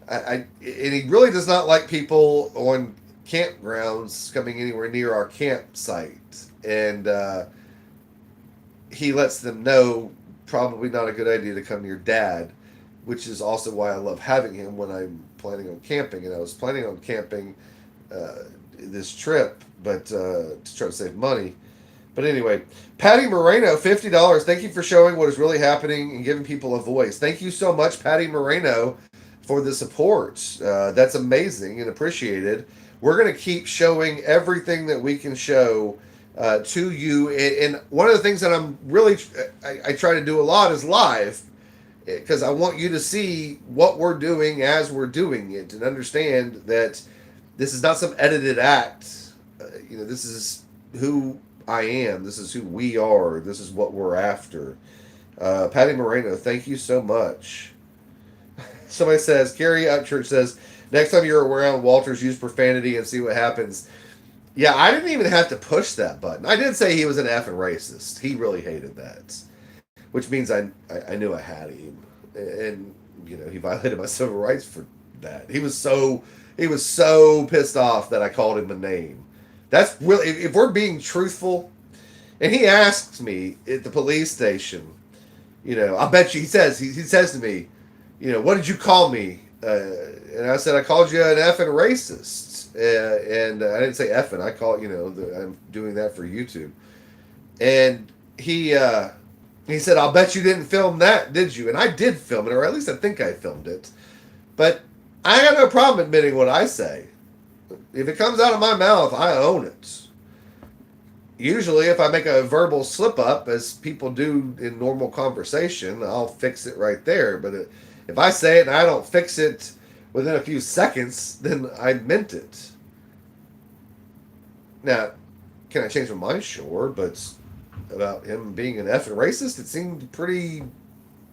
And he really does not like people on campgrounds coming anywhere near our campsite. And he lets them know probably not a good idea to come near Dad, which is also why I love having him when I'm planning on camping. And I was planning on camping this trip, but to try to save money. But anyway, Patty Moreno, $50. Thank you for showing what is really happening and giving people a voice. Thank you so much, Patty Moreno, for the support. That's amazing and appreciated. We're going to keep showing everything that we can show to you. And one of the things that I try to do a lot is live, because I want you to see what we're doing as we're doing it and understand that this is not some edited act. This is who I am. This is who we are. This is what we're after. Patty Moreno, thank you so much. Somebody says, Gary Upchurch says, next time you're around Walters, use profanity and see what happens. Yeah, I didn't even have to push that button. I did say he was an effing racist. He really hated that, which means I knew I had him. And, he violated my civil rights for that. He was so pissed off that I called him a name. That's really, if we're being truthful. And he asks me at the police station, I bet you, he says to me, what did you call me? And I said, I called you an effing racist. And I didn't say effing, I call, I'm doing that for YouTube. And he said, I'll bet you didn't film that, did you? And I did film it, or at least I think I filmed it. But I have no problem admitting what I say. If it comes out of my mouth, I own it. Usually, if I make a verbal slip up, as people do in normal conversation, I'll fix it right there. But if I say it and I don't fix it within a few seconds, then I meant it. Now, can I change my mind? Sure, but about him being an effing racist, it seemed pretty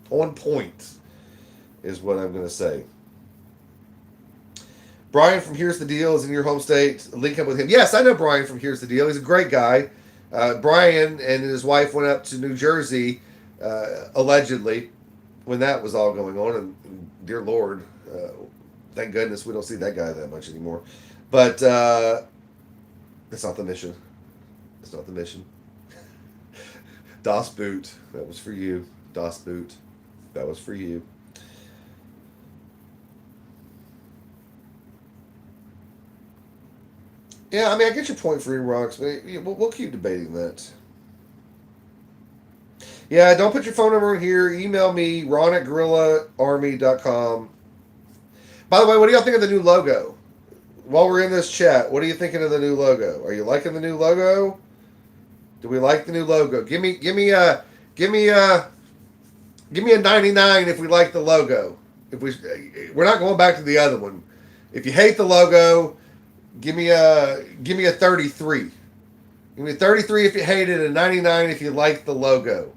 on point, is what I'm going to say. Brian from Here's the Deal is in your home state. Link up with him. Yes, I know Brian from Here's the Deal. He's a great guy. Brian and his wife went up to New Jersey, allegedly, when that was all going on. And dear Lord, thank goodness we don't see that guy that much anymore. But that's not the mission. It's not the mission. Das Boot, that was for you. Das Boot, that was for you. Yeah, I mean, I get your point, Free Rocks, but we'll keep debating that. Yeah, don't put your phone number in here. Email me, ron at guerrillaarmy.com. By the way, what do y'all think of the new logo? While we're in this chat, what are you thinking of the new logo? Are you liking the new logo? Do we like the new logo? Give me a 99 if we like the logo. We're not going back to the other one. If you hate the logo, give me a 33. Give me a 33 if you hate it, a 99 if you like the logo.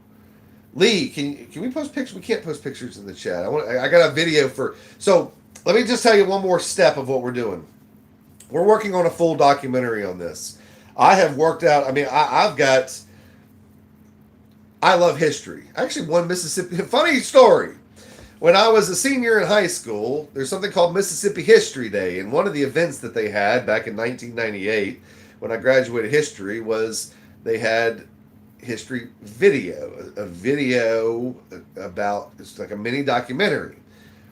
Lee, can we post pictures? We can't post pictures in the chat. I got a video for. So let me just tell you one more step of what we're doing. We're working on a full documentary on this. I have worked out. I mean, I love history. I actually won Mississippi. Funny story. When I was a senior in high school, there's something called Mississippi History Day. And one of the events that they had back in 1998, when I graduated history, was they had history video. A video about, it's like a mini documentary.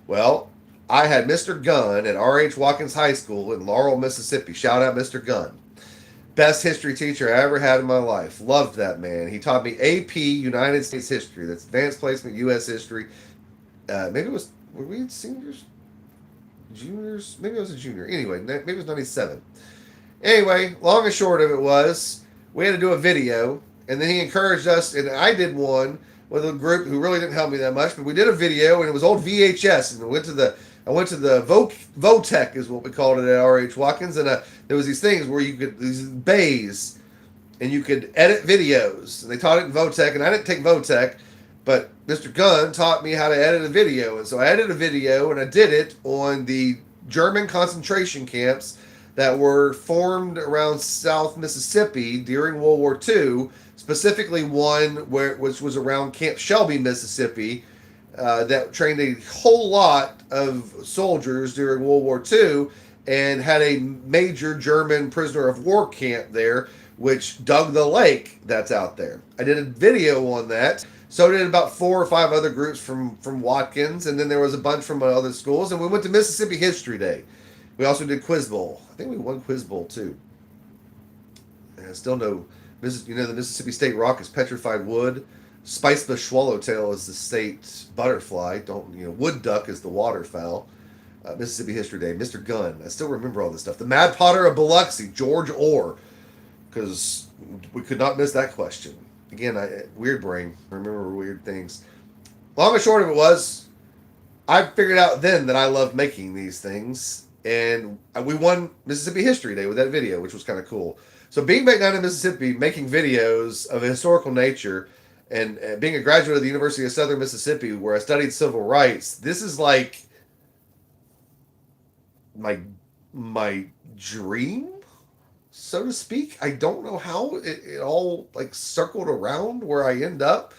Well, I had Mr. Gunn at R.H. Watkins High School in Laurel, Mississippi. Shout out Mr. Gunn. Best history teacher I ever had in my life. Loved that man. He taught me AP United States History. That's Advanced Placement U.S. History. Maybe it was, were we seniors? Juniors? Maybe I was a junior. Anyway, maybe it was 97. Anyway, long and short of it was, we had to do a video, and then he encouraged us, and I did one with a group who really didn't help me that much, but we did a video, and it was old VHS, and I went to the Votech is what we called it at R.H. Watkins, and there was these things where you could, these bays, and you could edit videos, and they taught it in Votech, and I didn't take Votech, but Mr. Gunn taught me how to edit a video, and so I edited a video, and I did it on the German concentration camps that were formed around South Mississippi during World War II, specifically one which was around Camp Shelby, Mississippi, that trained a whole lot of soldiers during World War II and had a major German prisoner of war camp there, which dug the lake that's out there. I did a video on that. So did about 4 or 5 other groups from Watkins, and then there was a bunch from other schools, and we went to Mississippi History Day. We also did Quiz Bowl. I think we won Quiz Bowl too. And I still know, the Mississippi State Rock is petrified wood. Spicebush swallowtail is the state butterfly. Wood duck is the waterfowl. Mississippi History Day. Mr. Gunn. I still remember all this stuff. The Mad Potter of Biloxi, George Orr, because we could not miss that question. Again, weird brain. I remember weird things. Long and short of it was, I figured out then that I loved making these things, and we won Mississippi History Day with that video, which was kind of cool. So being back down in Mississippi, making videos of a historical nature, and being a graduate of the University of Southern Mississippi, where I studied civil rights, this is like my dream, so to speak. I don't know how it all circled around where I end up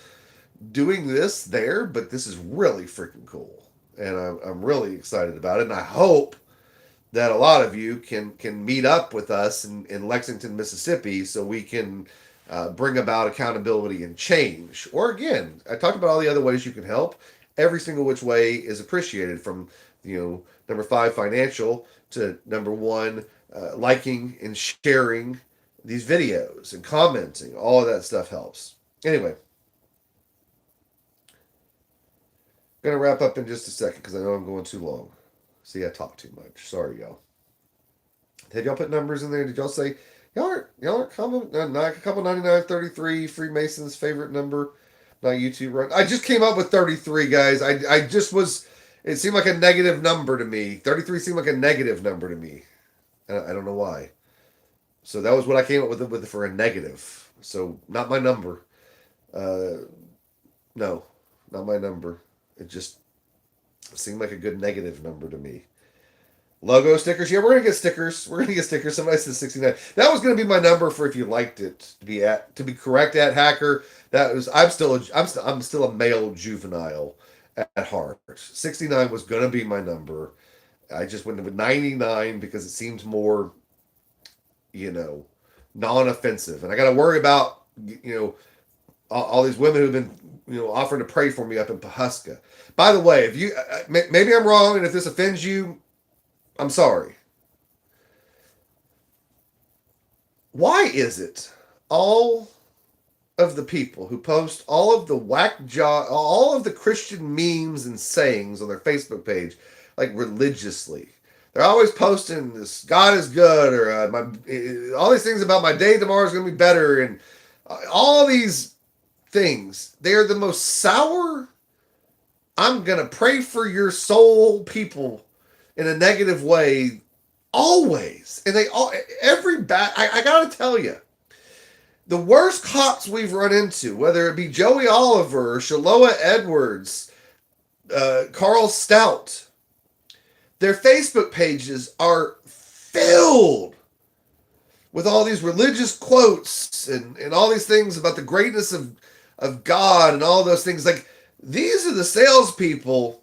doing this there, but this is really freaking cool, and I'm really excited about it, and I hope that a lot of you can meet up with us in Lexington, Mississippi, so we can bring about accountability and change. Or again, I talked about all the other ways you can help. Every single which way is appreciated, from number 5, financial, to number 1, liking and sharing these videos and commenting. All of that stuff helps. Anyway, gonna wrap up in just a second because I know I'm going too long. See, I talk too much. Sorry, y'all. Did y'all put numbers in there? Did y'all say y'all aren't comment? Not a couple 9933 Freemason's favorite number. Not YouTube run. I just came up with 33, guys. I just was. It seemed like a negative number to me. 33 seemed like a negative number to me. I don't know why. So that was what I came up with for a negative. So not my number. No, not my number. It just seemed like a good negative number to me. Logo stickers. Yeah, we're gonna get stickers. We're gonna get stickers. Somebody said 69. That was gonna be my number for if you liked it to be correct at hacker. That was I'm still a male juvenile at heart. 69 was gonna be my number. I just went with 99 because it seemed more, non-offensive, and I got to worry about all these women who've been offering to pray for me up in Pahuska. By the way, if you maybe I'm wrong, and if this offends you, I'm sorry. Why is it all of the people who post all of the all of the Christian memes and sayings on their Facebook page, like religiously, they're always posting this "God is good" or all these things about my day tomorrow is going to be better, and all these things. They are the most sour, I'm going to pray for your soul people in a negative way, always. And I got to tell you, the worst cops we've run into, whether it be Joey Oliver or Shaloa Edwards, Carl Stout, their Facebook pages are filled with all these religious quotes and all these things about the greatness of God and all those things. Like, these are the salespeople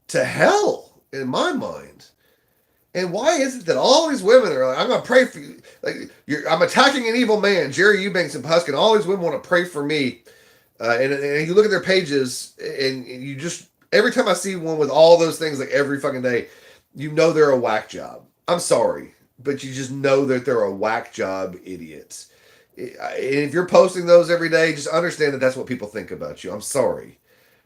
to hell, in my mind. And why is it that all these women are like, I'm going to pray for you. Like, I'm attacking an evil man, Jerry Eubanks and Huskin. All these women want to pray for me. And you look at their pages, and you just, every time I see one with all those things, like every fucking day, they're a whack job. I'm sorry, but you just know that they're a whack job idiots. And if you're posting those every day, just understand that that's what people think about you. I'm sorry.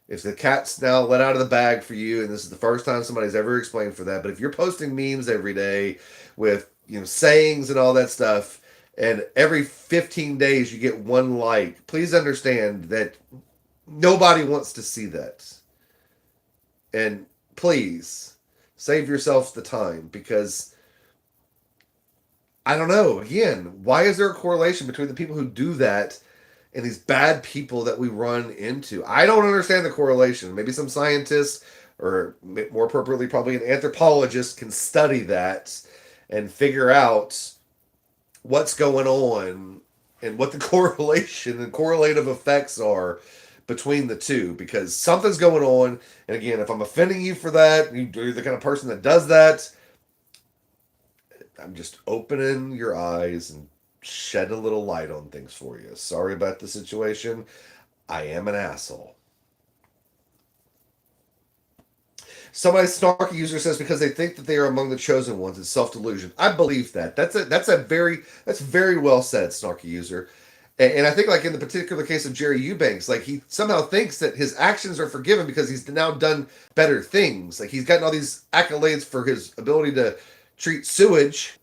If the cat's now let out of the bag for you, and this is the first time somebody's ever explained for that, but if you're posting memes every day with sayings and all that stuff, and every 15 days you get one like, please understand that nobody wants to see that. And please save yourself the time, because I don't know, again, why is there a correlation between the people who do that and these bad people that we run into? I don't understand the correlation. Maybe some scientists, or more appropriately, probably an anthropologist, can study that and figure out what's going on and what the correlation and correlative effects are between the two, because something's going on. And again, if I'm offending you for that, you're the kind of person that does that, I'm just opening your eyes and shed a little light on things for you. Sorry about the situation. I am an asshole. Somebody snarky user says because they think that they are among the chosen ones, it's self-delusion. I believe that. That's very well said, snarky user. And I think, like in the particular case of Jerry Eubanks, like he somehow thinks that his actions are forgiven because he's now done better things. Like he's gotten all these accolades for his ability to treat sewage,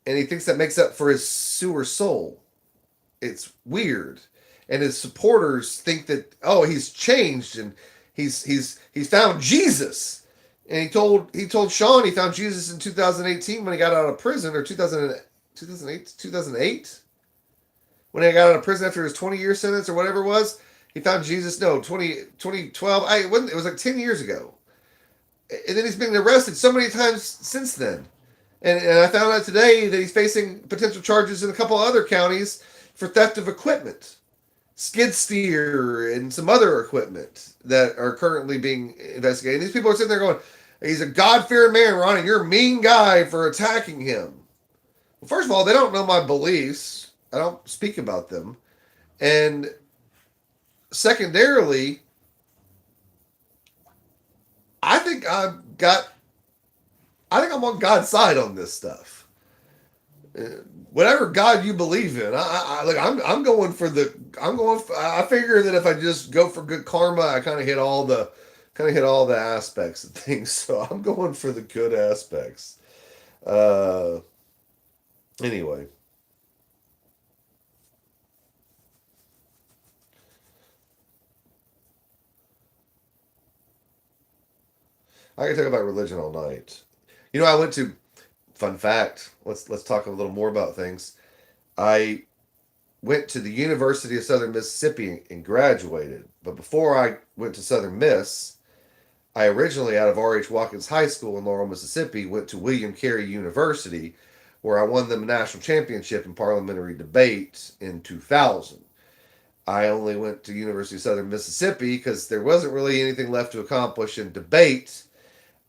and he thinks that makes up for his sewer soul. It's weird. And his supporters think that, oh, he's changed and he's found Jesus. And he told Sean he found Jesus in 2018 when he got out of prison, or 2008 when he got out of prison after his 20-year sentence or whatever it was. He found Jesus. No, 2012. It was like 10 years ago. And then he's been arrested so many times since then. And I found out today that he's facing potential charges in a couple other counties for theft of equipment, skid steer, and some other equipment that are currently being investigated. These people are sitting there going, He's a God-fearing man, Ron, and you're a mean guy for attacking him. Well, first of all, they don't know my beliefs. I don't speak about them. And secondarily, I think I'm on God's side on this stuff. Whatever God you believe in, I'm going for the. I figure that if I just go for good karma, I kind of hit all the aspects of things. So I'm going for the good aspects. Anyway. I can talk about religion all night. I went to, fun fact. Let's talk a little more about things. I went to the University of Southern Mississippi and graduated. But before I went to Southern Miss, I originally, out of R.H. Watkins High School in Laurel, Mississippi, went to William Carey University, where I won them a national championship in parliamentary debate in 2000. I only went to University of Southern Mississippi because there wasn't really anything left to accomplish in debate,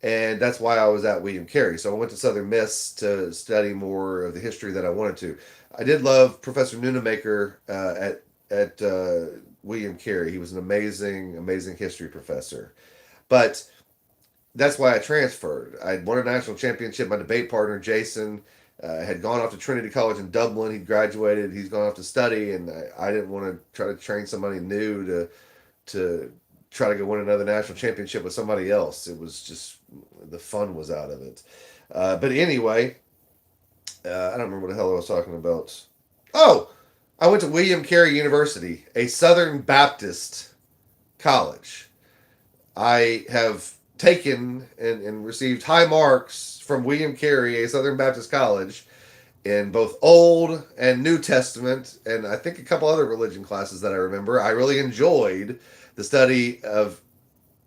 and that's why I was at William Carey. So I went to Southern Miss to study more of the history that I wanted to. I did love Professor Nunemaker at William Carey. He was an amazing history professor. But that's why I transferred. I won a national championship. My debate partner, Jason, had gone off to Trinity College in Dublin. He graduated. He's gone off to study, and I didn't want to try to train somebody new to try to go win another national championship with somebody else. It was just, the fun was out of it. But anyway, I don't remember what the hell I was talking about. Oh, I went to William Carey University, a Southern Baptist college. I have taken and received high marks from William Carey, a Southern Baptist college, in both Old and New Testament, and I think a couple other religion classes that I remember. I really enjoyed the study of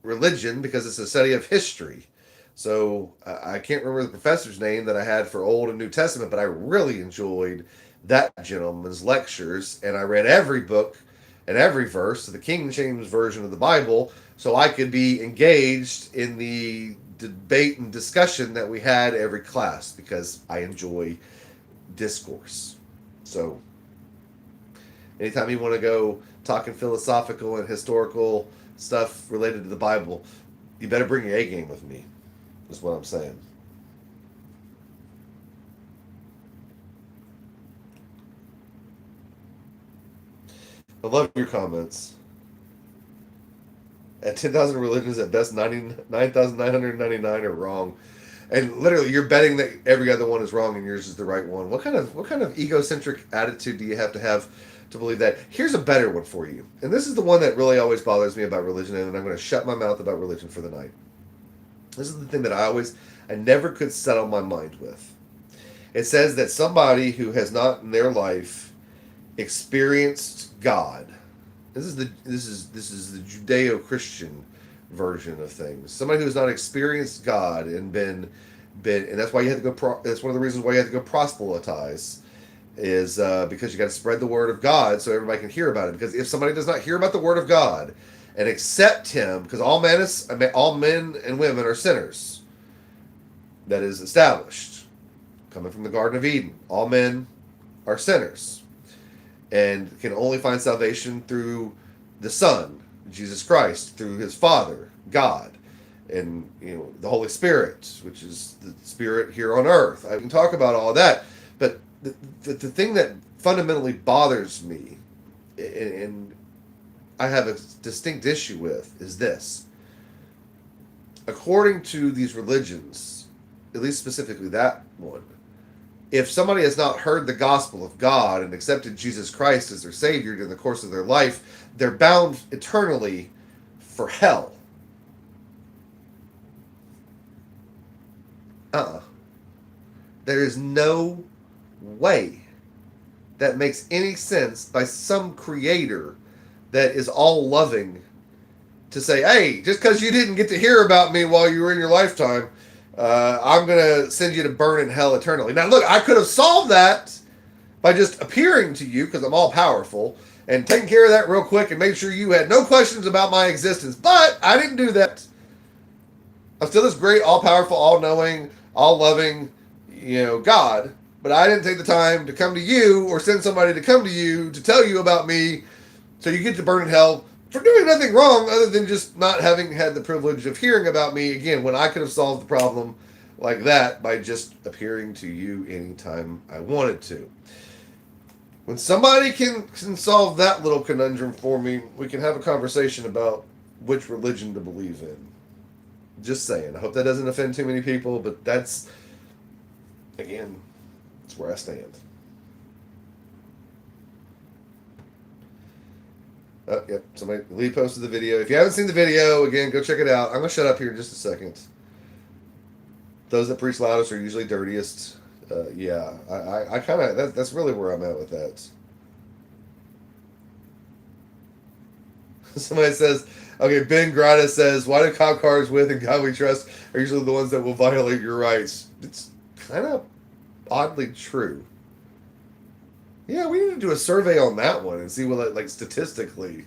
religion because it's a study of history. So I can't remember the professor's name that I had for Old and New Testament, but I really enjoyed that gentleman's lectures, and I read every book and every verse of the King James Version of the Bible so I could be engaged in the debate and discussion that we had every class, because I enjoy discourse. So anytime you want to go talking philosophical and historical stuff related to the Bible, you better bring your A game with me, is what I'm saying. I love your comments. At 10,000 religions, at best 9,999 are wrong. And literally, you're betting that every other one is wrong and yours is the right one. What kind of egocentric attitude do you have to believe that? Here's a better one for you. And this is the one that really always bothers me about religion, and I'm going to shut my mouth about religion for the night. This is the thing that I never could settle my mind with. It says that somebody who has not in their life experienced God. This is the Judeo-Christian version of things. Somebody who has not experienced God and been, and that's why you have to go. That's one of the reasons why you have to go proselytize, is because you got to spread the word of God so everybody can hear about it. Because if somebody does not hear about the word of God and accept Him, because all men and women are sinners. That is established, coming from the Garden of Eden. All men are sinners, and can only find salvation through the Son, Jesus Christ, through His Father, God, and the Holy Spirit, which is the Spirit here on earth. I can talk about all that, but the thing that fundamentally bothers me, and I have a distinct issue with, is this. According to these religions, at least specifically that one, if somebody has not heard the gospel of God and accepted Jesus Christ as their Savior during the course of their life, they're bound eternally for hell. There is no way that makes any sense by some creator that is all loving to say, hey, just because you didn't get to hear about me while you were in your lifetime, I'm going to send you to burn in hell eternally. Now, look, I could have solved that by just appearing to you, because I'm all powerful, and taking care of that real quick and made sure you had no questions about my existence. But I didn't do that. I'm still this great, all-powerful, all-knowing, all-loving, God. But I didn't take the time to come to you or send somebody to come to you to tell you about me, so you get to burn in hell for doing nothing wrong other than just not having had the privilege of hearing about me again when I could have solved the problem like that by just appearing to you anytime I wanted to. When somebody can solve that little conundrum for me, we can have a conversation about which religion to believe in. Just saying. I hope that doesn't offend too many people, but that's, again, that's where I stand. Oh, yep. Somebody, Lee posted the video. If you haven't seen the video, again, go check it out. I'm going to shut up here in just a second. Those that preach loudest are usually dirtiest. Yeah, I kind of, that's really where I'm at with that. Somebody says, okay, Ben Grada says, why do cop cars with and God we trust are usually the ones that will violate your rights? It's kind of oddly true. Yeah, we need to do a survey on that one and see what, like, statistically,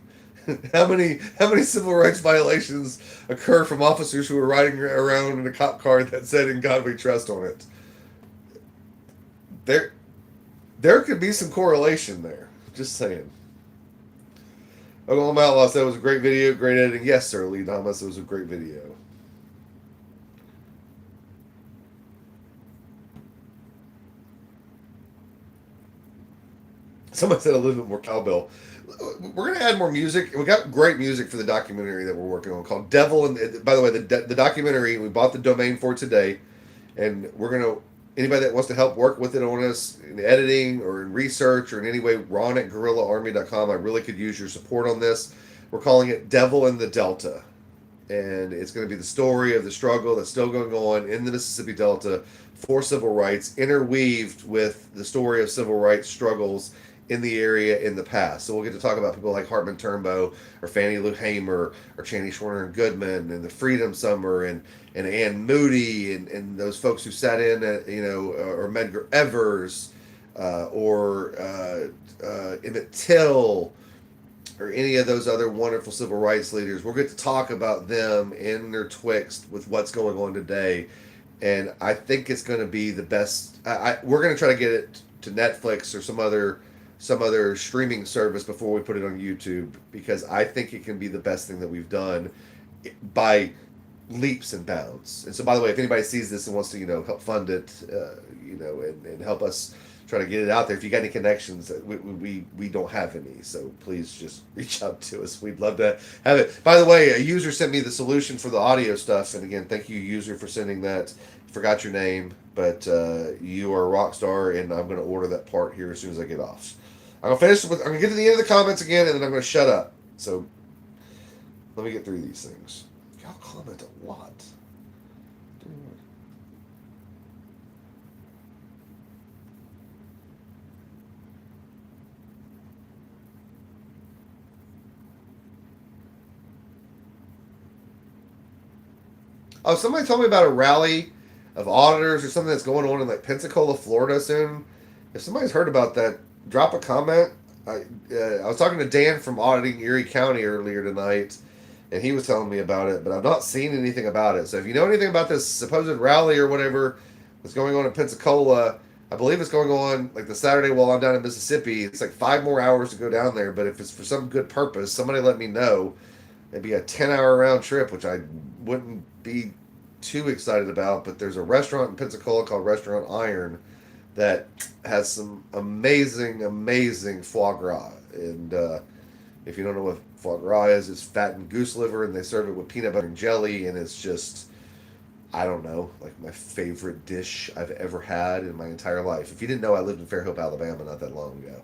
how many civil rights violations occur from officers who are riding around in a cop car that said "In God We Trust" on it. There could be some correlation there. Just saying. Oklahoma Outlaw said it was a great video, great editing. Yes, sir, Lee Thomas, it was a great video. Somebody said a little bit more cowbell. We're going to add more music. We got great music for the documentary that we're working on called Devil. And by the way, the documentary, we bought the domain for today. And we're going to, anybody that wants to help work with it on us in editing or in research or in any way, Ron at GuerrillaArmy.com. I really could use your support on this. We're calling it Devil in the Delta. And it's going to be the story of the struggle that's still going on in the Mississippi Delta for civil rights, interweaved with the story of civil rights struggles in the area in the past. So we'll get to talk about people like Hartman Turnbow or Fannie Lou Hamer or Chaney Schwerner and Goodman and the Freedom Summer and Ann Moody and those folks who sat in at, or Medgar Evers or Emmett Till or any of those other wonderful civil rights leaders. We'll get to talk about them intertwixt with what's going on today. And I think it's going to be the best. We're going to try to get it to Netflix or some other streaming service before we put it on YouTube, because I think it can be the best thing that we've done by leaps and bounds. And so, by the way, if anybody sees this and wants to, help fund it, and help us try to get it out there, if you got any connections, we don't have any, so please just reach out to us. We'd love to have it. By the way, a user sent me the solution for the audio stuff, and again, thank you, user, for sending that. Forgot your name, but you are a rock star, and I'm going to order that part here as soon as I get off. I'm going to get to the end of the comments again, and then I'm going to shut up. So let me get through these things. Y'all comment a lot. Oh, somebody told me about a rally of auditors or something that's going on in like Pensacola, Florida soon. If somebody's heard about that, drop a comment. I was talking to Dan from Auditing Erie County earlier tonight, and he was telling me about it, but I've not seen anything about it. So if you know anything about this supposed rally or whatever that's going on in Pensacola, I believe it's going on like the Saturday while I'm down in Mississippi. It's like 5 more hours to go down there, but if it's for some good purpose, somebody let me know. It'd be a 10-hour round trip, which I wouldn't be too excited about, but there's a restaurant in Pensacola called Restaurant Iron that has some amazing foie gras. And if you don't know what foie gras is, it's fattened goose liver, and they serve it with peanut butter and jelly, and it's just, I don't know, like my favorite dish I've ever had in my entire life. If you didn't know, I lived in Fairhope, Alabama not that long ago.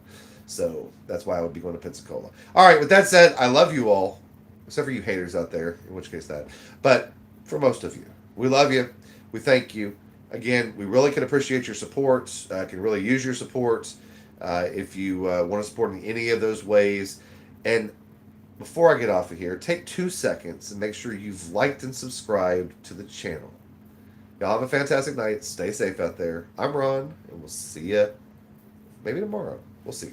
So that's why I would be going to Pensacola. All right, with that said, I love you all, except for you haters out there, in which case that. But for most of you, we love you. We thank you. Again, we really can appreciate your support. Can really use your support if you want to support in any of those ways. And before I get off of here, take 2 seconds and make sure you've liked and subscribed to the channel. Y'all have a fantastic night. Stay safe out there. I'm Ron, and we'll see you maybe tomorrow. We'll see.